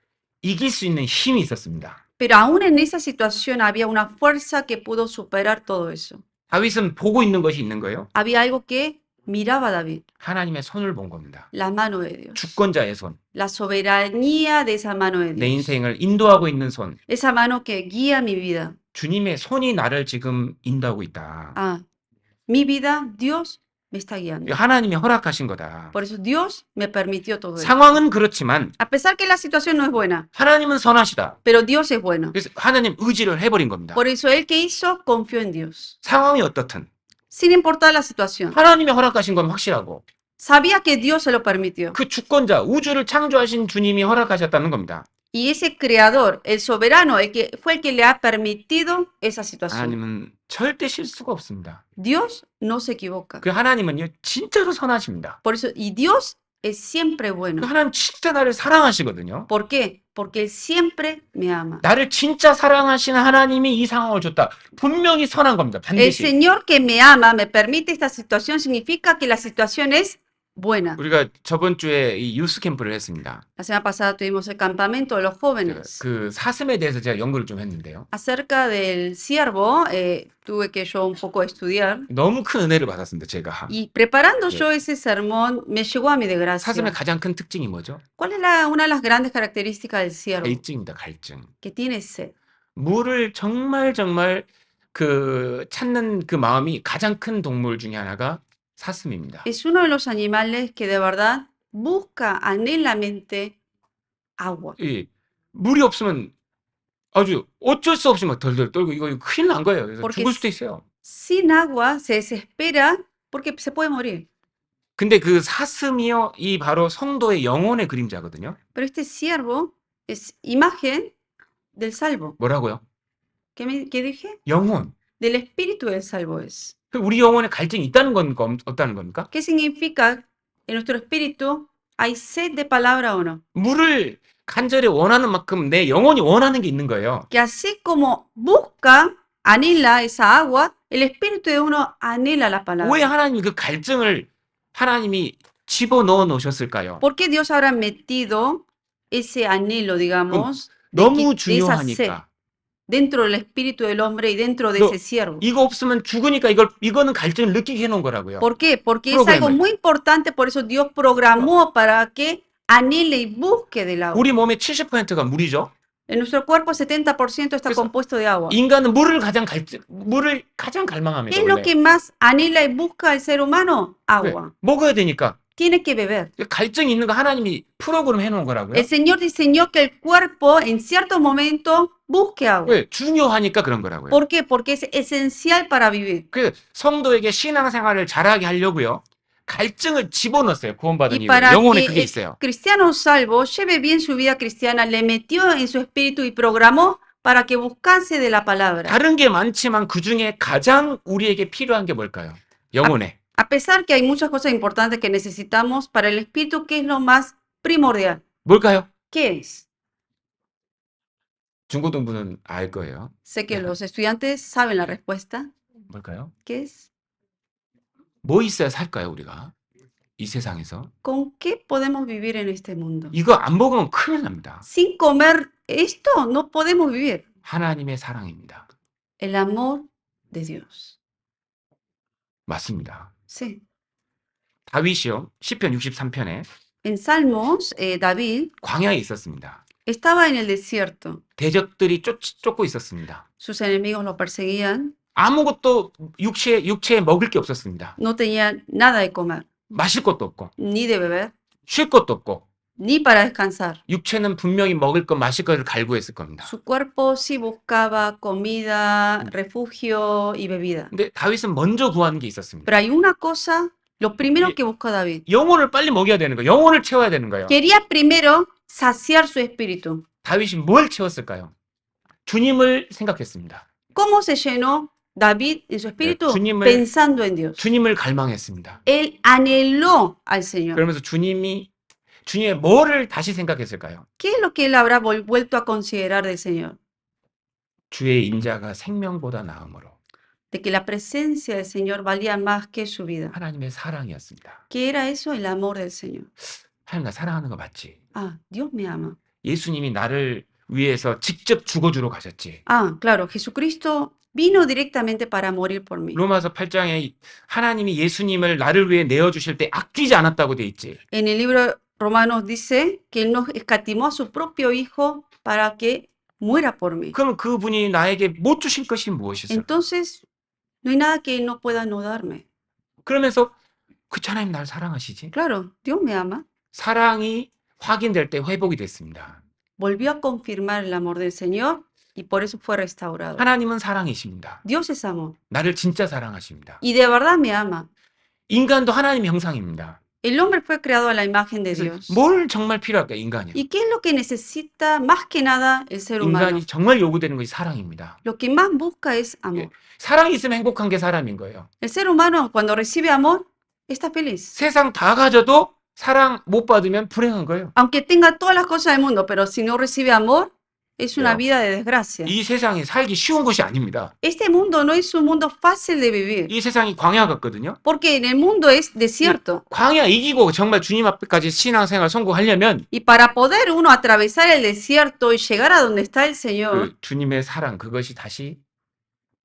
이길 수 있는 힘이 있었습니다. Pero aún en esa situación había una fuerza que pudo superar todo eso. 다윗은 보고 있는 것이 있는 거예요. Había algo que miraba a David. 하나님의 손을 본 겁니다. La mano de Dios. 주권자의 손, La soberanía de esa mano de 내 Dios. 인생을 인도하고 있는 손, Esa mano que guía mi vida. 주님의 손이 나를 지금 인도하고 있다. Ah, mi vida, Dios me está guiando. 하나님이 허락하신 거다. Por eso Dios me permitió todo esto. 상황은 그렇지만 A pesar que la situación no es buena, 하나님은 선하시다. pero Dios es bueno. 그래서 하나님 의지를 해버린 겁니다. Por eso él que hizo, confió en Dios. 상황이 어떻든 Sin importar la situación. 하나님이 허락하신 건 확실하고 Sabía que Dios se lo permitió. 그 주권자, 우주를 창조하신 주님이 허락하셨다는 겁니다. Y ese creador, el soberano, fue el que le ha permitido esa situación. 하나님은 절대 실수가 없습니다. Dios no se equivoca. 그 하나님은요 진짜로 선하십니다. Por eso, y Dios es siempre 그 bueno. 하나님 진짜 나를 사랑하시거든요. ¿Por qué? Porque Él siempre me ama. 나를 진짜 사랑하시는 하나님이 이 상황을 줬다. 분명히 선한 겁니다. El 반드시. Señor que me ama, me permite esta situación, significa que la situación es buena. 우리가 저번 주에 이 유스 캠프를 했습니다. La semana pasada tuvimos el campamento de los 제가 jóvenes. 그 사슴에 대해서 제가 연구를 좀 했는데요. Acerca del ciervo, tuve que yo un poco estudiar. 너무 큰 은혜를 받았습니다. 제가. Y preparando Sí. yo ese sermón, me llegó a mi desgracia. 사슴의 가장 큰 특징이 뭐죠? ¿Cuál es una de las grandes características del ciervo? 갈증입니다. 갈증. Que tiene sed. 물을 정말 그 찾는 그 마음이 가장 큰 동물 중에 하나가 사슴입니다. Es uno de los animales que de verdad busca, anhela mente agua. 이 물이 없으면 아주 어쩔 수 없이 막 덜덜 떨고 이거 큰일 난 거예요. 그래서 Porque 죽을 수도 있어요. sin agua se desespera porque se puede morir. 근데 그 사슴이요, 이 바로 성도의 영혼의 그림자거든요. Pero este ciervo es imagen del salvo. 뭐라고요? ¿Qué dije? 영혼. Del espíritu del salvo es. 우리 영혼에 갈증이 있다는 겁니까? 없다는 겁니까? ¿Qué significa? En nuestro espíritu hay sed de palabra o no. 물을 간절히 원하는 만큼 내 영혼이 원하는 게 있는 거예요. Que así como busca, anhela esa agua, el espíritu de uno anhela la 왜 palabra. 하나님이 그 갈증을 하나님이 집어넣어 놓으셨을까요? ¿Por qué Dios habrá metido ese anhelo, digamos, 너무 de esa sed 중요하니까. dentro del espíritu del hombre y dentro de No. ese siervo? 이거 없으면 죽으니까 이거는 갈증을 느끼게 해놓은 거라고요. ¿Por qué? Porque es algo Program을. muy importante, por eso Dios programó para que anhele y busque del agua. 우리 몸의 70%가 물이죠. En nuestro cuerpo 70% está 그래서 compuesto de agua. 인간은 물을 가장 갈망합니다. ¿Qué es lo 원래. que más anhela y busca el ser humano? 왜? Agua. 먹어야 되니까. Tiene que beber. 갈증이 있는 거 하나님이 프로그램 해놓은 거라고요. El Señor diseñó que el cuerpo en ciertos momentos busque agua. 왜? 중요하니까 그런 거라고요. ¿Por qué? Porque es esencial para vivir. 그 성도에게 신앙생활을 잘하게 하려고요. 갈증을 집어넣었어요. 구원받은 Y 이후에. para 영혼에 que 그게 el 있어요. cristiano salvo lleve bien su vida cristiana, le metió en su espíritu y programó para que buscase de la palabra. 다른 게 많지만 그 중에 가장 우리에게 필요한 게 뭘까요? 영혼에. A pesar que hay muchas cosas importantes que necesitamos para el espíritu, ¿qué es lo más primordial? 뭘까요? ¿Qué es? 중고등부는 알 거예요. Sé que los estudiantes saben la respuesta. 뭘까요? ¿Qué es? 뭐 있어야 살까요, 우리가? 이 세상에서. ¿Con qué podemos vivir en este mundo? 이거 안 먹으면 큰일 납니다. Sin comer esto no podemos vivir. 하나님의 사랑입니다. El amor de Dios. 맞습니다. Sí. 다윗이요. 시편 63편에 En Salmos, David 광야에 있었습니다. estaba en el desierto. 대적들이 쫓고 있었습니다. Sus enemigos lo perseguían. 아무것도 육체에 먹을 게 없었습니다. No tenía nada de comer, 마실 것도 없고 ni de beber, 쉴 것도 없고 ni para descansar. 육체는 분명히 먹을 것, 마실 것을 갈구했을 겁니다. Su cuerpo sí buscaba comida, refugio y bebida. 근데 다윗은 먼저 구하는 게 있었습니다. Pero hay una cosa, lo primero Y- que buscó David. 영혼을 빨리 먹여야 되는 거예요. 영혼을 채워야 되는 거예요. Quería primero saciar su espíritu. 다윗이 뭘 채웠을까요? 주님을 생각했습니다. ¿Cómo se llenó David en su espíritu? 주님을- Pensando en Dios. 주님을 갈망했습니다. Él anheló al Señor. 그러면서 주님의 뭐를 다시 생각했을까요? ¿Qué es lo que él habrá vuelto a considerar del Señor? 주의 인자가 생명보다 나음으로 De que la presencia del Señor valía más que su vida. 하나님의 사랑이었습니다. ¿Qué era eso? El amor del Señor. 하나님 나 사랑하는 거 맞지? Ah, Dios me ama. 예수님이 나를 위해서 직접 죽어주러 가셨지. Ah, claro, Jesucristo vino directamente para morir por mí. 로마서 8장에 하나님이 예수님을 나를 위해 내어주실 때 아끼지 않았다고 돼 있지. En el libro Romanos dice que Él nos escatimó a su propio Hijo para que muera por mí. 그럼 그분이 나에게 못 주실 것이 무엇이었을까? Entonces, No hay nada que Él no pueda no darme. 그러면서 그치 하나님 날 사랑하시지? Claro, Dios me ama. 사랑이 확인될 때 회복이 됐습니다. Volvió a confirmar el amor del Señor y por eso fue restaurado. 하나님은 사랑이십니다. Dios es amor 나를 진짜 사랑하십니다. y de verdad me ama. 인간도 하나님의 형상입니다. El hombre fue creado a la imagen de 그래서 Dios. 뭘 정말 필요할까 인간이? ¿Y qué es lo que necesita más que nada el ser humano? 인간이 정말 요구되는 것이 사랑입니다. Lo que más busca es amor. 사랑이 있으면 행복한 게 사람인 거예요. El ser humano cuando recibe amor está feliz. 세상 다 가져도 사랑 못 받으면 불행한 거예요. Aunque tenga todas las cosas del mundo, pero si no recibe amor, es una Pero- vida de desgracia. 이 세상이 살기 쉬운 것이 아닙니다. Este mundo no es un mundo fácil de vivir, 이 세상이 광야 같거든요. porque en el mundo es desierto. 광야 이기고 정말 주님 앞까지 신앙생활 성공하려면 Y para poder uno atravesar el desierto y llegar a donde está el Señor, 그 주님의 사랑 그것이 다시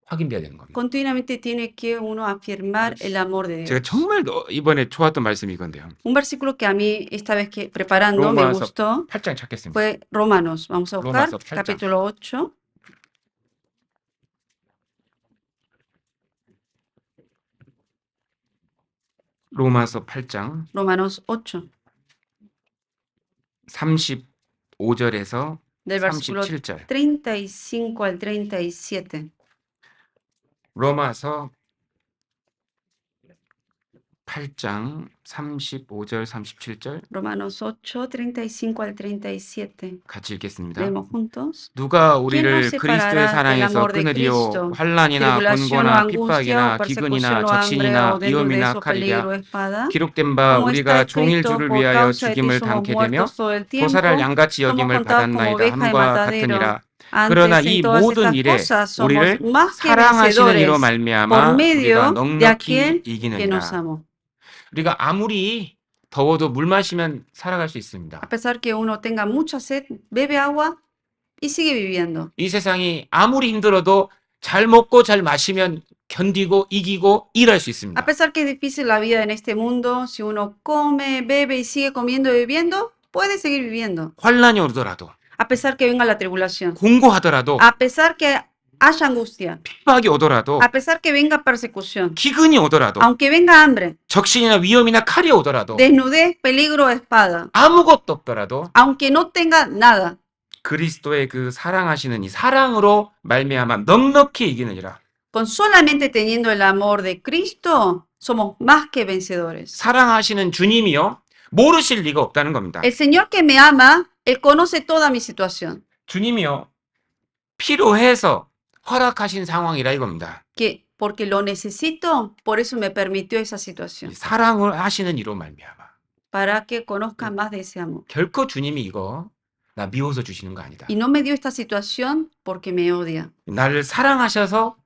확인돼야 되는 겁니다. continuamente tiene que uno afirmar el amor de 제가 Dios. 정말 이번에 좋았던 말씀이 이건데요. Un versículo que a mí esta vez que preparando me Romanos gustó 8장 찾겠습니다. fue Romanos. Vamos a buscar Romanos 8장. capítulo 8. 로마서 8장 Romanos 8, 35절에서 del versículo 37절. 35 al 37. 로마서 8장 35절 37절 Romanos 8, 35 al 37. 같이 읽겠습니다. Leemos juntos. 누가 ¿Quién 우리를 nos 그리스도의 separará del 사랑에서 amor de 끊으리요? Cristo? 환난이나 Tribulación o 곤고나 angustia o 핍박이나 persecución 기근이나 o hambre 적신이나 o 위험이나 desnudez o 칼이랴 peligro o espada. 기록된 바 Como 우리가 está 종일 escrito, 주를 por 위하여 causa de ti 죽임을 somos 당케 되며 muertos todo el tiempo, 도사를 양같이 somos 여김을 contados como 받았나이다 ovejas de 함과 matadero. 같으니라. Antes 그러나 en 이 todas 모든 estas 일에 cosas somos 우리를 más que 사랑하시는 이로 vencedores 말미암아 por 우리가 medio de 넉넉히 aquel que nos 이기느니라. amó. 우리가 아무리 더워도 물 마시면 살아갈 수 있습니다. A pesar que uno tenga mucha sed, bebe agua y sigue viviendo. 이 세상이 아무리 힘들어도 잘 먹고 잘 마시면 견디고 이기고 일할 수 있습니다. A pesar que es difícil la vida en este mundo, si uno come, bebe y sigue comiendo y bebiendo, puede seguir viviendo. 환란이 오더라도 A pesar que venga la tribulación, 공고하더라도 a pesar que haya angustia, 핍박이 오더라도 a pesar que venga persecución, 기근이 오더라도 aunque venga hambre, 적신이나 위험이나 칼이 오더라도 desnudez, peligro, espada, 아무것도 없더라도 aunque no tenga nada, 그리스도의 그 사랑하시는 이 사랑으로 말미암아 넉넉히 이기느니라. con solamente teniendo el amor de Cristo, somos más que vencedores. 사랑하시는 주님이요 모르실 리가 없다는 겁니다. El Señor que me ama, Él conoce toda mi situación. 주님이요 필요해서 허락하신 상황이라 이겁니다. Que porque lo necesito, por eso me permitió esa 이 situación, 사랑을 하시는 이로 말미암아 para que conozca más de ese amor. 결코 주님이 이거 나 미워서 주시는 거 아니다. Y no me dio esta situación porque me odia, 나를 사랑하셔서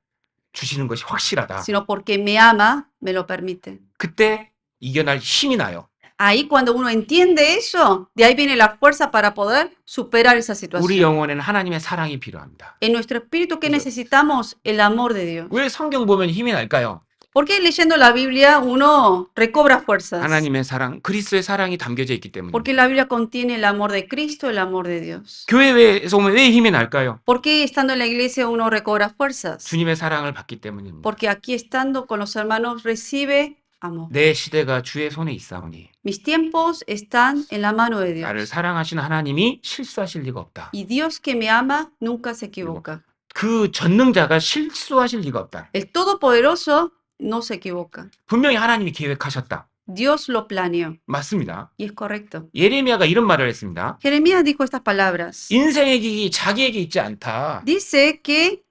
주시는 것이 확실하다. sino porque me ama, me lo permite. 그때 이겨낼 힘이 나요. Ahí cuando uno entiende eso, de ahí viene la fuerza para poder superar esa 우리 situación. 영혼에는 하나님의 사랑이 필요합니다. En nuestro espíritu, ¿qué necesitamos? El amor de Dios. 왜 성경 보면 힘이 날까요? ¿Por qué leyendo la Biblia uno recobra fuerzas? 하나님의 사랑, 그리스도의 사랑이 담겨져 있기 때문에. Porque la Biblia contiene el amor de Cristo, el amor de Dios. 교회에서 오면 왜 힘이 날까요? ¿Por qué estando en la iglesia uno recobra fuerzas? 주님의 사랑을 받기 때문입니다. Porque aquí estando con los hermanos recibe amor. 내 시대가 주의 손에 있사오니 Mis tiempos están en la mano de 나를 Dios. 사랑하시는 하나님이 실수하실 리가 없다. Y Dios que me ama nunca se equivoca. 그 전능자가 실수하실 리가 없다. El Todopoderoso no se equivoca. 분명히 하나님이 계획하셨다. Dios lo planeó. 맞습니다. Y es correcto. 예레미야가 이런 말을 했습니다. Jeremías dijo estas palabras. 인생의 길이 자기에게 있지 않다. Dice que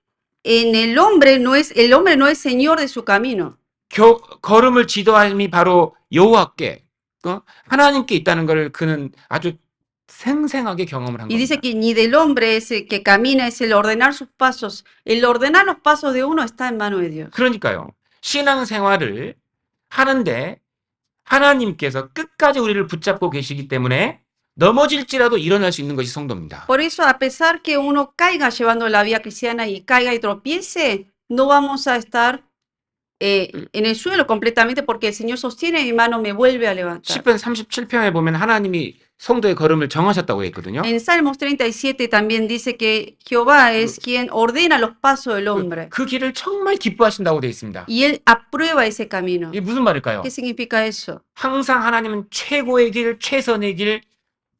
en el hombre no es señor de su camino. 걸음을 지도함이 바로 여호와께 하나님께 있다는 걸 그는 아주 생생하게 경험을 한 Y dice 겁니다. que ni del hombre es el que camina, es el ordenar sus pasos. El ordenar los pasos de uno está en mano de Dios. 그러니까요. 신앙생활을 하는데 하나님께서 끝까지 우리를 붙잡고 계시기 때문에 넘어질지라도 일어날 수 있는 것이 성도입니다. Por eso, a pesar que uno caiga llevando la vida cristiana y caiga y tropiece, no vamos a estar en el suelo completamente porque el Señor sostiene mi mano, me vuelve a levantar. 10편 37편에 보면 하나님이 성도의 걸음을 정하셨다고 했거든요. En Salmos 37 también dice que Jehová es quien ordena los pasos del hombre 그 길을 정말 기뻐하신다고 되어 있습니다. y él aprueba ese camino. 이게 무슨 말일까요? ¿Qué significa eso? 항상 하나님은 최고의 길, 최선의 길,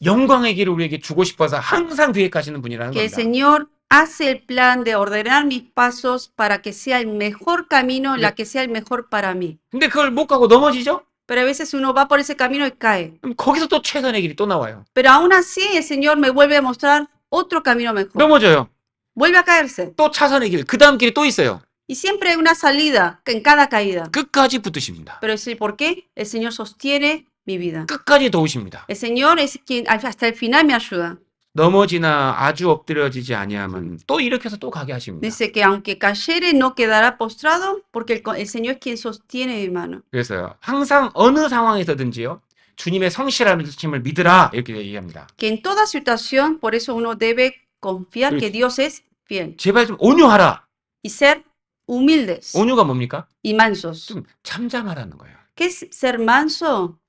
영광의 길을 우리에게 주고 싶어서 항상 계획하시는 분이라는 Que el 겁니다. Señor hace el plan de ordenar mis pasos para que sea el mejor camino, la que sea el mejor para mí. 근데 그걸 못 가고 넘어지죠? Pero a veces uno va por ese camino y cae. 그럼 거기서 또 최선의 길이 또 나와요. Pero aún así el Señor me vuelve a mostrar otro camino mejor. 넘어져요. Vuelve a caerse. 또 차선의 길, 그 다음 길이 또 있어요. Y siempre hay una salida en cada caída. 끝까지 붙으십니다. Pero ¿por qué? El Señor sostiene mi vida. 끝까지 도우십니다. El Señor es quien hasta el final me ayuda. 넘어지나 아주 엎드려지지 아니하면 또 일으켜서 또 가게 하십니다. Dice que aunque cayere no quedará postrado porque el Señor es quien sostiene mi mano. 그래서요. 항상 어느 상황에서든지요. 주님의 성실함을 믿으라 이렇게 얘기합니다. Que en toda situación, por eso uno debe confiar que Dios es fiel. 제발 좀 온유하라. Y ser humildes 온유가 뭡니까? y mansos. 좀 잠잠하라는 거예요. ¿Qué es ser manso?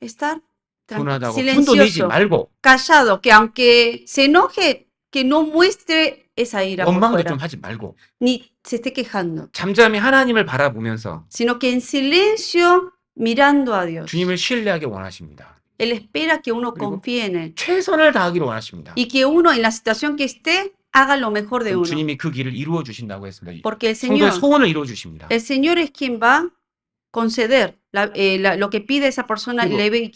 Estar 분하다고 분도 내지 silencioso, 말고 callado, que aunque se enoje, que no muestre esa ira por 원망도 fuera, 좀 하지 말고 ni se esté quejando, 잠잠히 하나님을 바라보면서 sino que en silencio, mirando a Dios. 주님을 신뢰하기 원하십니다. Él espera que uno 그리고 confíe en Él 최선을 다하기를 원하십니다. y que uno en la situación que esté haga lo mejor de 그럼 uno. 주님이 그 길을 이루어 주신다고 했습니다. Porque el 성도의 Señor, 소원을 이루어 주십니다. el Señor es quien va a conceder lo que pide esa persona y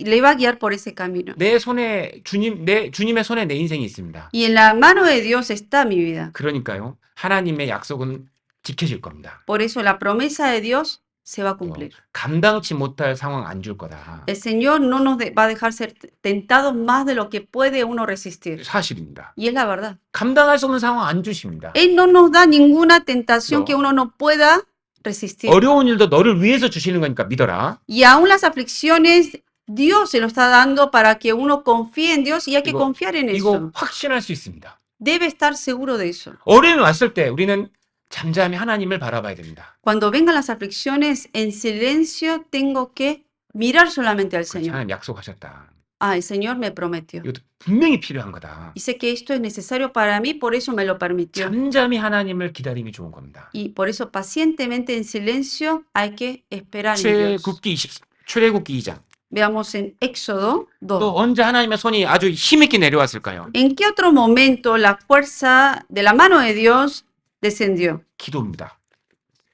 le va a guiar por ese camino. 내 손에 주님의 손에 내 인생이 있습니다. Y en la mano de Dios está mi vida. 그러니까요. 하나님의 약속은 지켜질 겁니다. Por eso la promesa de Dios se va a cumplir. 감당치 못할 상황 안 줄 거다. El Señor no nos va a dejar ser tentados más de lo que puede uno resistir. 사실입니다. Y es la verdad. 감당할 수 없는 상황 안 주십니다. Él no nos da ninguna tentación No. que uno no pueda resistir. 어려운 일도 너를 위해서 주시는 거니까 믿어라. Y aún las aflicciones, Dios se lo está dando para que uno confíe en Dios y hay que 이거- confiar en 이거 eso. 확신할 수 있습니다. Debe estar seguro de eso. 어려움이 왔을 때 우리는 잠잠히 하나님을 바라봐야 됩니다. Cuando vengan las aflicciones, en silencio tengo que mirar solamente al 그렇지, Señor. 하나님 약속하셨다. Ah, el Señor me prometió. 이것도 분명히 필요한 거다. Y sé que esto es necesario para mí, por eso me lo permitió. 잠잠히 하나님을 기다림이 좋은 겁니다. Y por eso pacientemente en silencio hay que esperar en Dios. 출애굽기 2장. Veamos en Éxodo 2. 또 언제 하나님의 손이 아주 힘있게 내려왔을까요? ¿En qué otro momento la fuerza de la mano de Dios descendió? 기도입니다.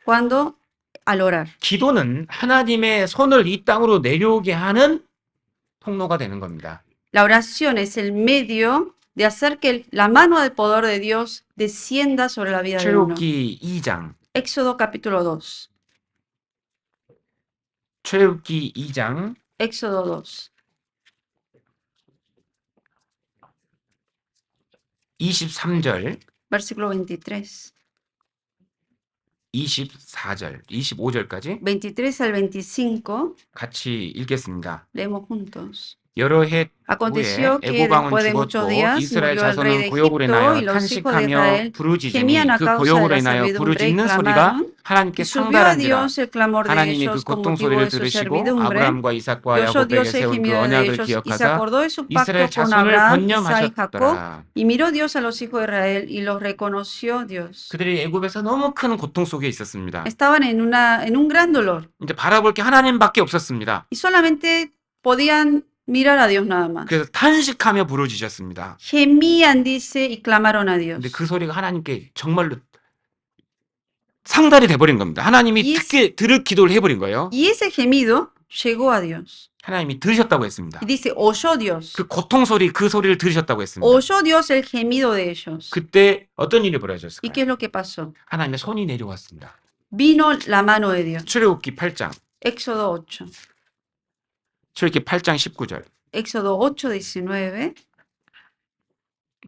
Cuando al orar. 기도는 하나님의 손을 이 땅으로 내려오게 하는 통로가 되는 겁니다. La oración es el medio de hacer que la mano del poder de Dios descienda sobre la vida de uno. 출애굽기 2장. Éxodo capítulo 2. 출애굽기 2장 Éxodo 2. 23절, Versículo 23. 24절, 25절까지 23 al 25. 같이 읽겠습니다. Leemos juntos. 여러 해 Aconteció 후에 que 애굽 왕은 después de muchos 죽었고 días 이스라엘 murió el rey de 자손은 고역으로 Egipto 인하여 y los hijos de 탄식하며 Israel 부르짖으니 gemían a 그 causa de 고역으로 la 인하여 servidumbre y 부르짖는 소리가 clamaron. Y 하나님께 subió a 상달한지라. Dios el clamor de 하나님이 그 ellos con 고통 motivo 소리를 de su 들으시고 servidumbre. 아브라함과 이삭과 Y oyó 야곱에게 Dios el 세운 그 gemido de 언약을 ellos y se 기억하사 acordó de su pacto 이스라엘 con 자손을 Abraham, Isaac y Jacob. 번념하셨더라. Y miró Dios a los hijos de Israel y los reconoció Dios. 그들이 애굽에서 너무 큰 고통 속에 있었습니다. Estaban en un gran dolor 이제 바라볼 게 하나님밖에 없었습니다. y solamente podían mirar a Dios nada más. 그래서 탄식하며 부르짖었습니다. Gemían, dice, y clamaron a Dios. 근데 그 소리가 하나님께 정말로 상달이 돼버린 겁니다. 하나님이 이- 듣게 들을 기도를 해버린 거예요. Y ese gemido llegó a Dios. 하나님이 들으셨다고 했습니다. Y dice, oyó Dios. 그 고통 소리, 그 소리를 들으셨다고 했습니다. Oyó Dios el gemido de ellos. 그때 어떤 일이 ¿Y 벌어졌을까요? qué es lo que pasó? 하나님의 손이 내려왔습니다. Vino la mano de Dios. 출애굽기 8장, Éxodo 8. 출애굽기 8장 19절, Éxodo 8, 19.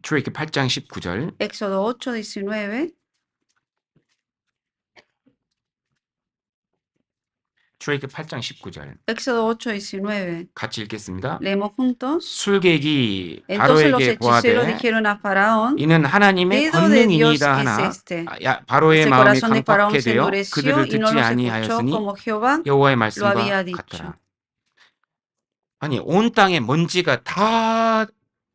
출애굽기 8장 19절, Éxodo 8, 19. 출애굽기 8장 19절 Éxodo 8, 19. 같이 읽겠습니다. Leemos juntos. 술객이 Entonces los 바로에게 hechiceros 고하되 dijeron a Faraón, 이는 하나님의 dedo de Dios 권능이니이다 es 하나 este. 바로의 Ese 마음이 corazón de Faraón 강팍해 se 되어 endureció 그들을 y no 듣지 los escuchó 아니하였으니 como Jehová 여호와의 lo 말씀과 había dicho. 같더라. 아니, 온 땅의 먼지가 다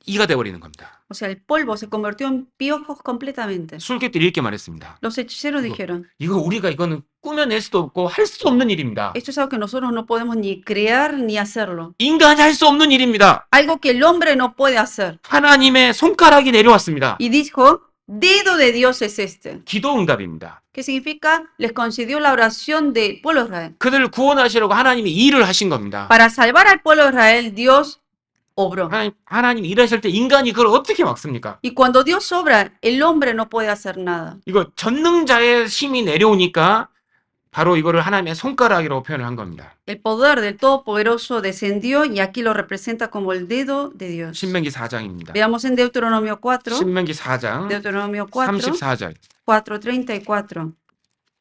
이가 돼버리는 겁니다. O sea, el polvo se convirtió en piojos completamente. 술객들이 이렇게 말했습니다. Los hechiceros dijeron, 이거 우리가 이거는 꾸며낼 수도 없고 할 수 없는 일입니다. esto es algo que nosotros no podemos ni crear ni hacerlo. 인간이 할 수 없는 일입니다. Algo que el hombre no puede hacer. 하나님의 손가락이 내려왔습니다. Y dijo, dedo de Dios es este. 기도 응답입니다. ¿Qué significa? Les concedió la oración del pueblo de Israel. 그들을 구원하시려고 하나님이 일을 하신 겁니다. Para salvar al pueblo de Israel, Dios obró. 하나님 일하실 때 인간이 그걸 어떻게 막습니까? Y cuando Dios obra, el hombre no puede hacer nada. 이거 전능자의 힘이 내려오니까 바로 이거를 하나님의 손가락이라고 표현을 한 겁니다. El poder del Todopoderoso descendió y aquí lo representa como el dedo de Dios. 신명기 4장입니다. Veamos en Deuteronomio 4, 신명기 4장 Deuteronomio 4, 34절. 4:34.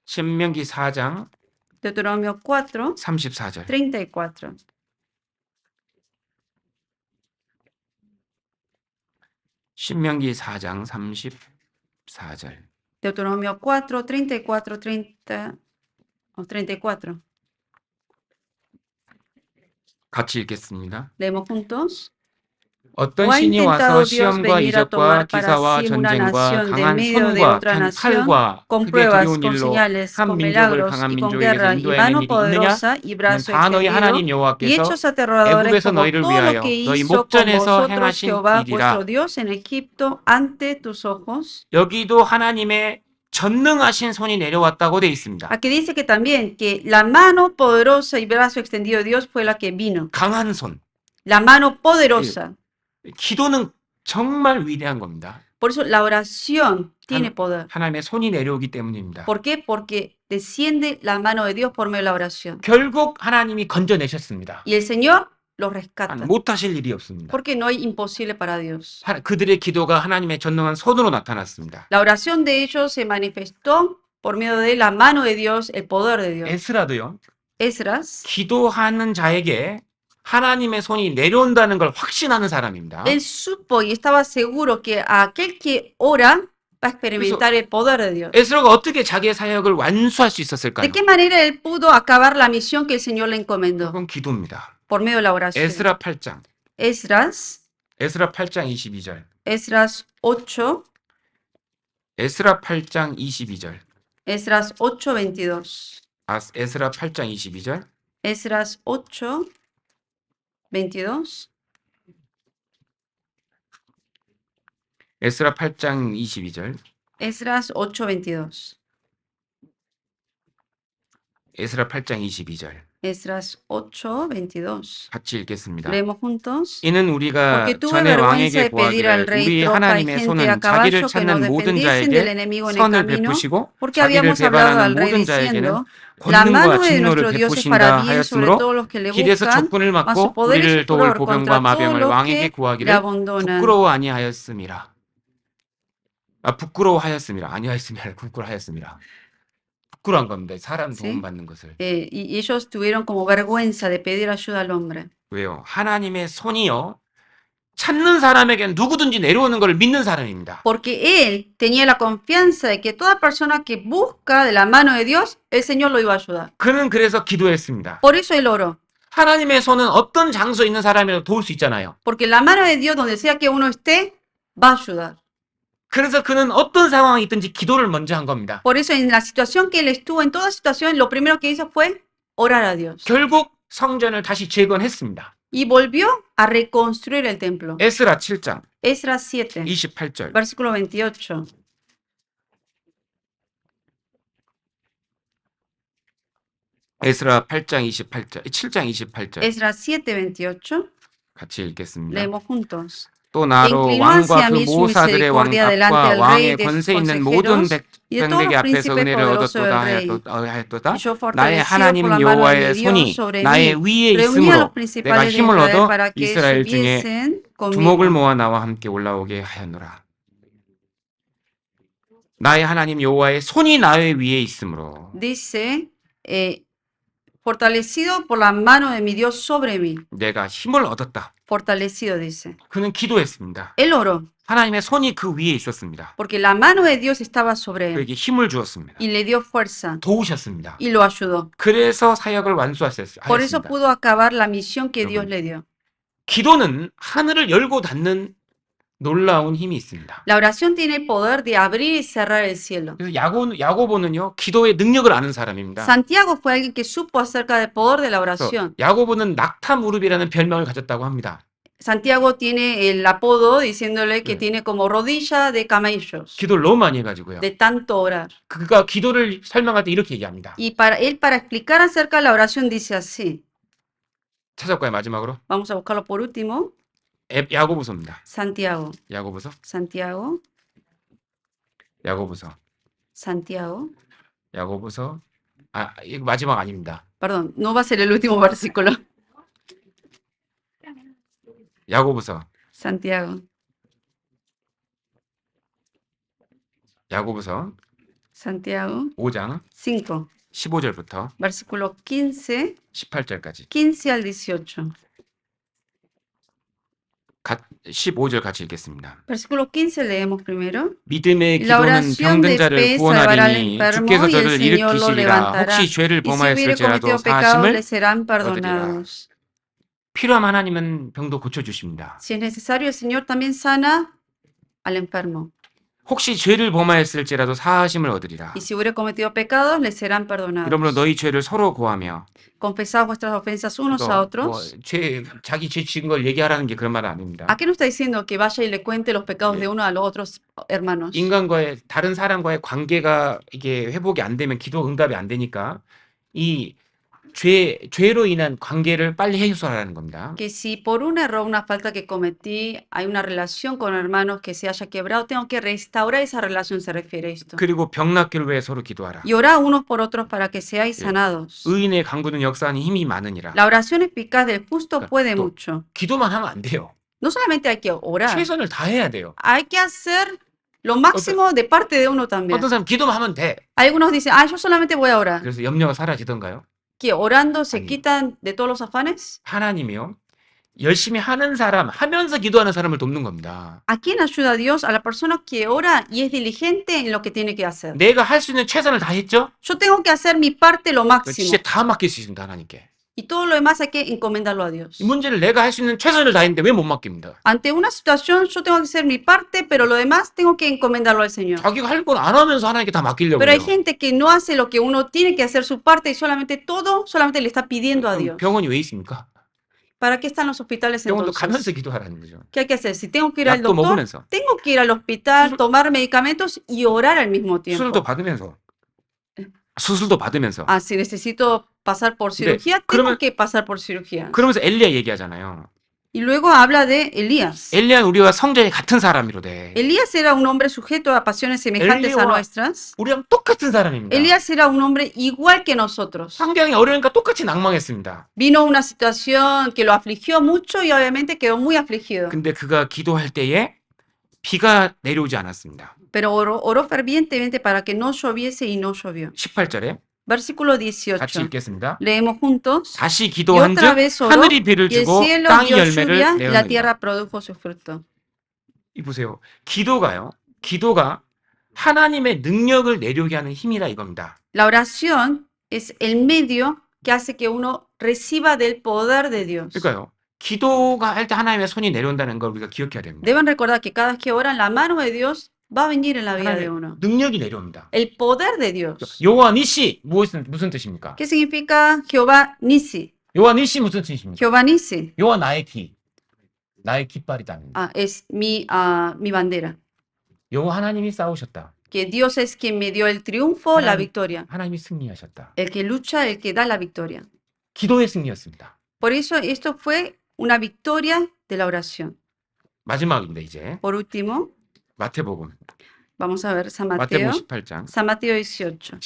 신명기 4장 Deuteronomio 4, 34절. 34. 신명기 4장 34절. Deuteronomio 4, 34, 30 o 34. 같이 읽겠습니다. Leemos juntos. 어떤 ¿O ha 신이 와서 intentado Dios 시험과 venir a 이적과 tomar para 기사와 sí una 전쟁과 nación de 강한 medio de 손과 otra nación 칼과 con 크게 pruebas, 두려운 con 일로 señales, 한 con 민족을 milagros 강한 y con 민족에게서 guerra y 인도해낸 mano 일이 있느냐? poderosa y brazo 다 너희 extendido 하나님 y 여호와께서 hechos aterradores 애굽에서 como 너희를 todo 위하여 lo que 너희 hizo con 목전에서 vosotros 행하신 Jehová 일이라. vuestro Dios en Egipto ante tus ojos. 여기도 하나님의 전능하신 손이 내려왔다고 돼 있습니다. Aquí dice que también que la mano poderosa y brazo extendido de Dios fue la que vino. 강한 손. La mano poderosa. 기도는 정말 위대한 겁니다. Por eso la oración tiene poder. 하나님의 손이 내려오기 때문입니다. ¿Por qué? Porque desciende la mano de Dios por medio de la oración. 결국 하나님이 건져내셨습니다. Y el Señor los rescata. 못하실 일이 없습니다. Porque no hay imposible para Dios. 그들의 기도가 하나님의 전능한 손으로 나타났습니다. La oración de ellos se manifestó por medio de la mano de Dios, el poder de Dios. 에스라도요. Esdras, 기도하는 자에게 하나님의 손이 내려온다는 걸 확신하는 사람입니다. él supo y estaba seguro que a aquel que ora va a experimentar el poder de Dios. 에스라가 어떻게 자기의 사역을 완수할 수 있었을까요? ¿De qué manera él pudo acabar la misión que el Señor le encomendó? 그건 기도입니다. Por medio de la oración. 에스라 8장. Esdras, 에스라 8장 22절. Esdras 8, 에스라 8장 22절. Esdras 8, 22. 에스라 8장 22절. Esdras 8, 22. 에스라 8장 22절. Esdras 8, 22. 에스라 8장 22절. Esdras 8, 22. 같이 읽겠습니다. Leemos juntos. 이는 우리가 Porque tuve 전에 vergüenza 왕에게 de pedir al 구하기를 rey 우리 tropa y 하나님의 gente 손은 a 자기를 caballo que nos 찾는 모든 defendiesen del 자에게 enemigo en el 선을 camino, 베푸시고 porque 자기를 habíamos hablado 배반하는 al rey 모든 자에게는 diciendo, la 권능과 mano de 진노를 nuestro Dios es para 베푸신다 bien sobre 하였으므로 todos los que le 길에서 buscan, 적군을 mas su 막고 poder y 우리를 su 도울 furor 보병과 contra todos 마병을 los 왕에게 que le 구하기를 abandonan. 부끄러워 아니하였음이라. 부끄러워하였음이라. 아니하였음이라. 부끄러워하였음이라. 부끄러운 겁니다. 사람 Sí. 도움 받는 것을. Y ellos tuvieron como vergüenza de pedir ayuda al hombre. 왜요? 하나님의 손이요. 찾는 사람에게는 누구든지 내려오는 것을 믿는 사람입니다. Porque él tenía la confianza de que toda persona que busca de la mano de Dios, el Señor lo iba a ayudar. 그는 그래서 기도했습니다. Por eso él oró. 하나님의 손은 어떤 장소에 있는 사람이라도 도울 수 있잖아요. Porque la mano de Dios, donde sea que uno esté, va a ayudar. 그래서 그는 어떤 상황이 있든지 기도를 먼저 한 겁니다. Por eso en la situación que él estuvo, en toda situación, lo primero que hizo fue orar a Dios. 결국 성전을 다시 재건했습니다. Y volvió a reconstruir el templo. 에스라 7장 Esdras 7, 28절. versículo 28. 에스라 8장 28절. 7장 28절. Esdras 7, 28. 같이 읽겠습니다. Leemos juntos. 또 나로 inclinó 왕과 hacia 그 mí su 모사들의 왕 misericordia delante 앞과 del 왕의 rey de sus 권세 있는 모든 consejeros y de todos 백성에게 los 앞에서 príncipes 은혜를 poderosos del 얻었도다 rey. 하였도다. Y yo 나의 fortalecido por 하나님 la mano de mi 여호와의 Dios 손이 sobre 나의 mí, 위에 reuní a los 있으므로 내가 principales de 힘을 Israel 얻어 para que 이스라엘 중에 subiesen 두목을 conmigo. 모아 나와 함께 올라오게 하였노라. 나의 하나님 여호와의 손이 나의 위에 있으므로 Dice, fortalecido por la mano de mi Dios sobre mí. 내가 힘을 얻었다. Fortalecido, dice. 그는 기도했습니다. Él oró, 하나님의 손이 그 위에 있었습니다. porque la mano de Dios estaba sobre él 그에게 힘을 주었습니다. y le dio fuerza 도우셨습니다. y lo ayudó. 그래서 사역을 완수하셨습니다. Por eso pudo acabar la misión que Dios le dio. 기도는 하늘을 열고 닫는 놀라운 힘이 있습니다. La oración tiene el poder de abrir y cerrar el cielo. 그래서 야고보는요, 기도의 능력을 아는 사람입니다. Santiago fue alguien que supo acerca del poder de la 그래서 oración. 야고보는 낙타 무릎이라는 별명을 가졌다고 합니다. Santiago tiene el apodo diciéndole que tiene como rodilla de camellos, 기도를 너무 많이 해가지고요. de tanto orar. 그가 기도를 설명할 때 이렇게 얘기합니다. Y para explicar acerca de la oración dice así. 찾아볼까요? 마지막으로 Vamos a buscarlo por último. 야고보서입니다. Santiago, 야고보서, Santiago, 야고보서, Santiago. 야고보서. 아, 이거 마지막 아닙니다. Perdón, no va a ser el último versículo. 야고보서, Santiago, 야고보서 Santiago 5장 5, 15절부터 versículo 15, 18절까지 15 al 18. 15절 같이 읽겠습니다. Versículo 15 leemos primero. 믿음의 La 기도는 oración 병든 de 자를 fe salvará al 구원하리니 enfermo 주께서 y el 저를 Señor lo 일으키시리라. levantará. 혹시 죄를 Y si hubiere 범하였을지라도 cometido pecados, 사하심을 le serán 얻으리라. perdonados. 필요하면 하나님은 병도 고쳐주십니다. Si es necesario, el Señor también sana al enfermo. 혹시 죄를 범하였을지라도 사하심을 얻으리라. Y si hubiere cometido pecados, le serán 그러므로 perdonados. 너희 죄를 서로 고하며 Confesad vuestras ofensas unos a 그거 otros. 자기 죄 지은 걸 얘기하라는 게 그런 말은 아닙니다. ¿A qué no está diciendo que vaya y le cuente los pecados de uno a los otros hermanos? 인간과의 다른 사람과의 관계가 이게 회복이 안 되면 기도 응답이 안 되니까 이 죄로 인한 관계를 빨리 해소하라는 겁니다. Que si por un error, una falta que cometí, hay una relación con hermanos que se haya quebrado, tengo que restaurar esa relación, se refiere a esto. 그리고 병 낫기를 위해 서로 기도하라. Y orad unos por otros para que seáis sanados. 의인의 간구는 역사하는 힘이 많으니라. La oración eficaz del justo puede 또 mucho. 기도만 하면 안 돼요. No solamente hay que orar, 최선을 다해야 돼요. hay que hacer lo máximo de parte de uno también. 어떤 사람 기도만 하면 돼. Algunos dicen, yo solamente voy a orar. 그래서 염려가 사라지던가요? ¿Que orando se 아니. quitan de todos los afanes? 하나님이요. 열심히 하는 사람, 하면서 기도하는 사람을 돕는 겁니다. ¿A quién ayuda a Dios? A la persona que ora y es diligente en lo que tiene que hacer. 내가 할 수 있는 최선을 다했죠? Yo tengo que hacer mi parte lo máximo. 진짜 다 맡길 수 있습니다, 하나님께. Y todo lo demás hay que encomendarlo a Dios. 이 문제를 내가 할 수 있는 최선을 다했는데 왜 못 맡깁니다? Ante una situación, yo tengo que hacer mi parte, pero lo demás tengo que encomendarlo al Señor. 자기가 할 건 안 하면서 하나님께 다 맡기려고 Pero hay 해요. gente que no hace lo que uno tiene que hacer su parte y solamente todo, solamente le está pidiendo a Dios. 병원이 왜 있습니까? ¿Para qué están los hospitales 병원도 entonces? 가면서 기도하라는 거죠. ¿Qué hay que hacer? Si tengo que ir al 약도 doctor, 먹으면서, tengo que ir al hospital, tomar medicamentos y orar al mismo 수술도 tiempo. 받으면서, 수술도 받으면서. Si necesito pasar por cirugía, tengo 그러면- que pasar por cirugía. 그러면서 엘리야 얘기하잖아요. Y luego habla de Elías. 엘리야는 우리와 성전이 같은 사람이로돼. Elías era un hombre sujeto a pasiones semejantes a Elías- nuestras. 우리랑 똑같은 사람입니다. Elías era un hombre igual que nosotros. 환경이 어려우니까 똑같이 낭망했습니다. Vino una situación que lo afligió mucho y obviamente quedó muy afligido. 근데 그가 기도할 때에 비가 내려오지 않았습니다. Pero oró fervientemente para que no lloviese y no llovió. 18절에 Versículo 같이 18. 읽겠습니다. Leemos juntos. 다시 Y 기도한즉 otra vez oró, 하늘이 비를 y el 주고 cielo 땅이 dio 열매를 lluvia y la 내었느니라. tierra produjo su fruto. 이 보세요. 기도가 하나님의 능력을 내려오게 하는 힘이라 이겁니다. La oración es el medio que hace que uno reciba del poder de Dios. 그러니까요. 기도가 할 때 하나님의 손이 내려온다는 걸 우리가 기억해야 됩니다. Deben recordar que cada vez que oran, la mano de Dios va a venir en la vida de 하나님의 uno. 능력이 내려옵니다. El poder de Dios. 여호와 니시 무슨 뜻입니까? ¿Qué significa Jehová Nisi? 여호와 니시 무슨 뜻입니까? Jehová Nisi 여호와 나의 깃발이다. es mi bandera. 여호와 하나님이 싸우셨다. Que Dios es quien me dio el triunfo, la 하나님- victoria. 하나님이 승리하셨다. El que lucha, el que da la victoria. 기도의 승리였습니다. Por eso esto fue una victoria de la oración. 마지막입니다. 이제 Por último, 마태복음 vamos a ver San 마태복음 Mateo. 18장 San Mateo 18.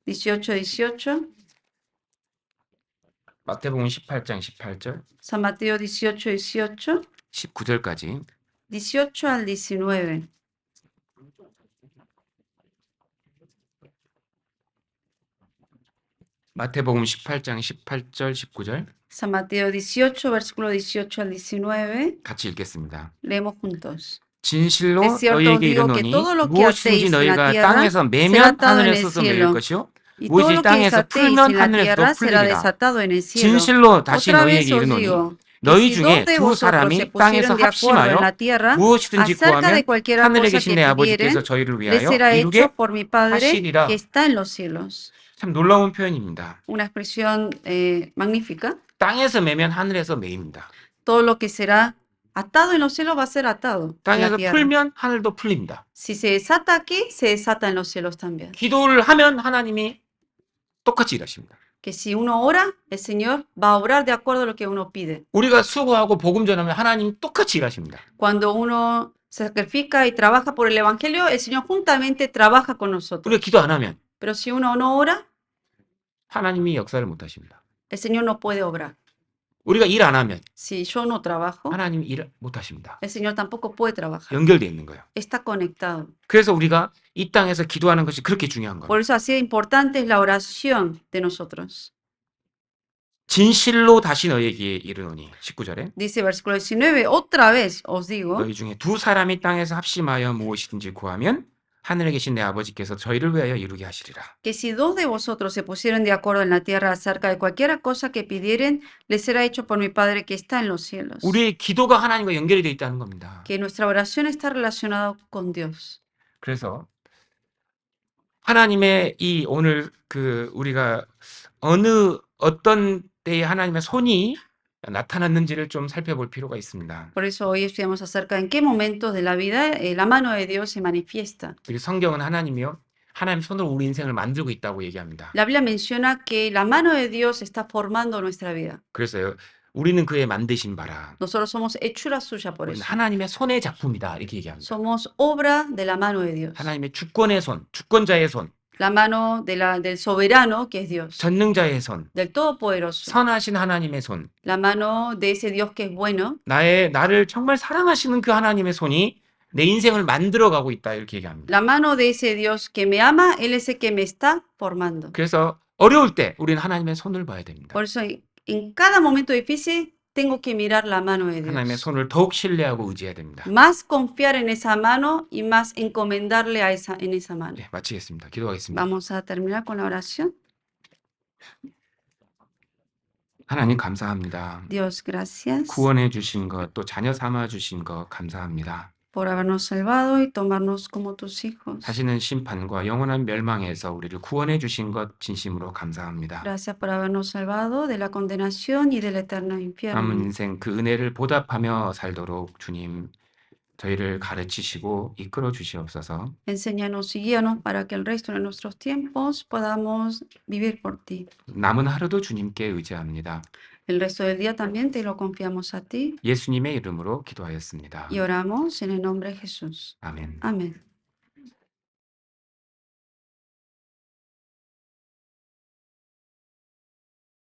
18절 18. 마태복음 18장 18절 San Mateo 18. 19절까지 18 al 19. 마태복음 18장 18절 19절 San Mateo 18, versículo 18 al 19. 같이 읽겠습니다. Leemos juntos. 진실로 Es cierto, 너희에게 digo que 이르노니 todo lo que 무엇이든지 atéis en la 너희가 tierra 땅에서 será 매면 atado en el 하늘에서도 매일 cielo. 것이요 Y todo 무엇이 lo que 땅에서 desatéis 풀면 en la 하늘에서도 tierra será 풀리리라. desatado en el cielo. 진실로 다시 Otra vez 너희에게 os 이르노니 digo, que 너희 si dos 중에 de 두 vosotros se 사람이 땅에서 pusieron de acuerdo en 합심하여 la tierra 무엇이든지 acerca de 구하면 cualquier 하늘에 cosa 계신 que 내 아버지께서 pidieren, 저희를 les 위하여 será hecho 이루게 por mi Padre que 하시리라. está en los cielos. 참 놀라운 표현입니다. Una expresión magnífica. 땅에서 매면 하늘에서 매입니다. Todo lo que será atado en los cielos va a ser atado en la 땅에서 tierra. 풀면 하늘도 풀립니다. Si se desata aquí, se desata en los cielos también. 기도를 하면 하나님이 똑같이 일하십니다. Que si uno ora, el Señor va a obrar de acuerdo a lo que uno pide. 우리가 수고하고 복음 전하면 하나님 똑같이 일하십니다. Cuando uno se sacrifica y trabaja por el Evangelio, el Señor juntamente trabaja con nosotros. 우리가 기도 안 하면 Pero si uno no ora, 하나님이 역사를 못 하십니다. el Señor no puede obrar. 우리가 일 안 하면 Si yo no trabajo, 하나님이 일 못 하십니다. el Señor tampoco puede trabajar. 연결되어 있는 거예요. Está conectado. 그래서 우리가 이 땅에서 기도하는 것이 그렇게 중요한 거예요. Por eso así de importante es la oración de nosotros. 진실로 다시 너희에게 이르노니 19절에 Dice versículo 19, otra vez os digo, 너희 중에 두 사람이 땅에서 합심하여 무엇이든지 구하면 하늘에 계신 내 아버지께서 저희를 위하여 이루게 하시리라. que si dos de vosotros se pusieron de acuerdo en la tierra acerca de cualquier cosa que pidieren, les será hecho por mi Padre que está en los cielos. 우리의 기도가 하나님과 연결이 되어 있다는 겁니다. Que nuestra oración está relacionada con Dios. 그래서 하나님의 이 오늘 우리가 어떤 때에 하나님의 손이 나타났는지를 좀 살펴볼 필요가 있습니다. Por eso hoy estudiamos acerca en qué momentos de la vida la mano de Dios se manifiesta. 우리 성경은 하나님이요, 하나님 손으로 우리 인생을 만들고 있다고 얘기합니다. La Biblia menciona que la mano de Dios está formando nuestra vida. 그래서요, 우리는 그의 만드신 바라. Nosotros somos hechura suya por 우리는 eso. 하나님의 손의 작품이다 이렇게 얘기합니다. Somos obra de la mano de Dios. 하나님의 주권의 손, 주권자의 손, La mano del soberano que es Dios, 전능자의 손, del todopoderoso. 선하신 하나님의 손, La mano de ese Dios que es bueno. 나를 정말 사랑하시는 그 하나님의 손이 내 인생을 만들어가고 있다 이렇게 얘기합니다. La mano de ese Dios que me ama, Él es el que me está formando. 그래서 어려울 때 우리는 하나님의 손을 봐야 됩니다. Por eso en cada momento difícil tengo que mirar la mano de 하나님의 Dios. 손을 더욱 신뢰하고 의지해야 됩니다. Más confiar en esa mano y más encomendarle en esa mano. 네, 마치겠습니다. 기도하겠습니다. Vamos a terminar con la oración. 하나님 감사합니다. Dios, gracias 구원해 주신 것, 또 자녀 삼아 주신 것 감사합니다. por habernos salvado y tomarnos como tus hijos. 다시는 심판과 영원한 멸망에서 우리를 구원해 주신 것 진심으로 감사합니다. Gracias por habernos salvado de la condenación y del eterno 남은 infierno. 인생 그 은혜를 보답하며 살도록 주님 저희를 가르치시고 이끌어 주시옵소서. Enséñanos y guíanos para que el resto de nuestros tiempos podamos vivir por ti. 남은 하루도 주님께 의지합니다. El resto del día también te lo confiamos a ti 예수님의 이름으로 기도하였습니다. y oramos en el nombre de Jesús. 아멘. Amén.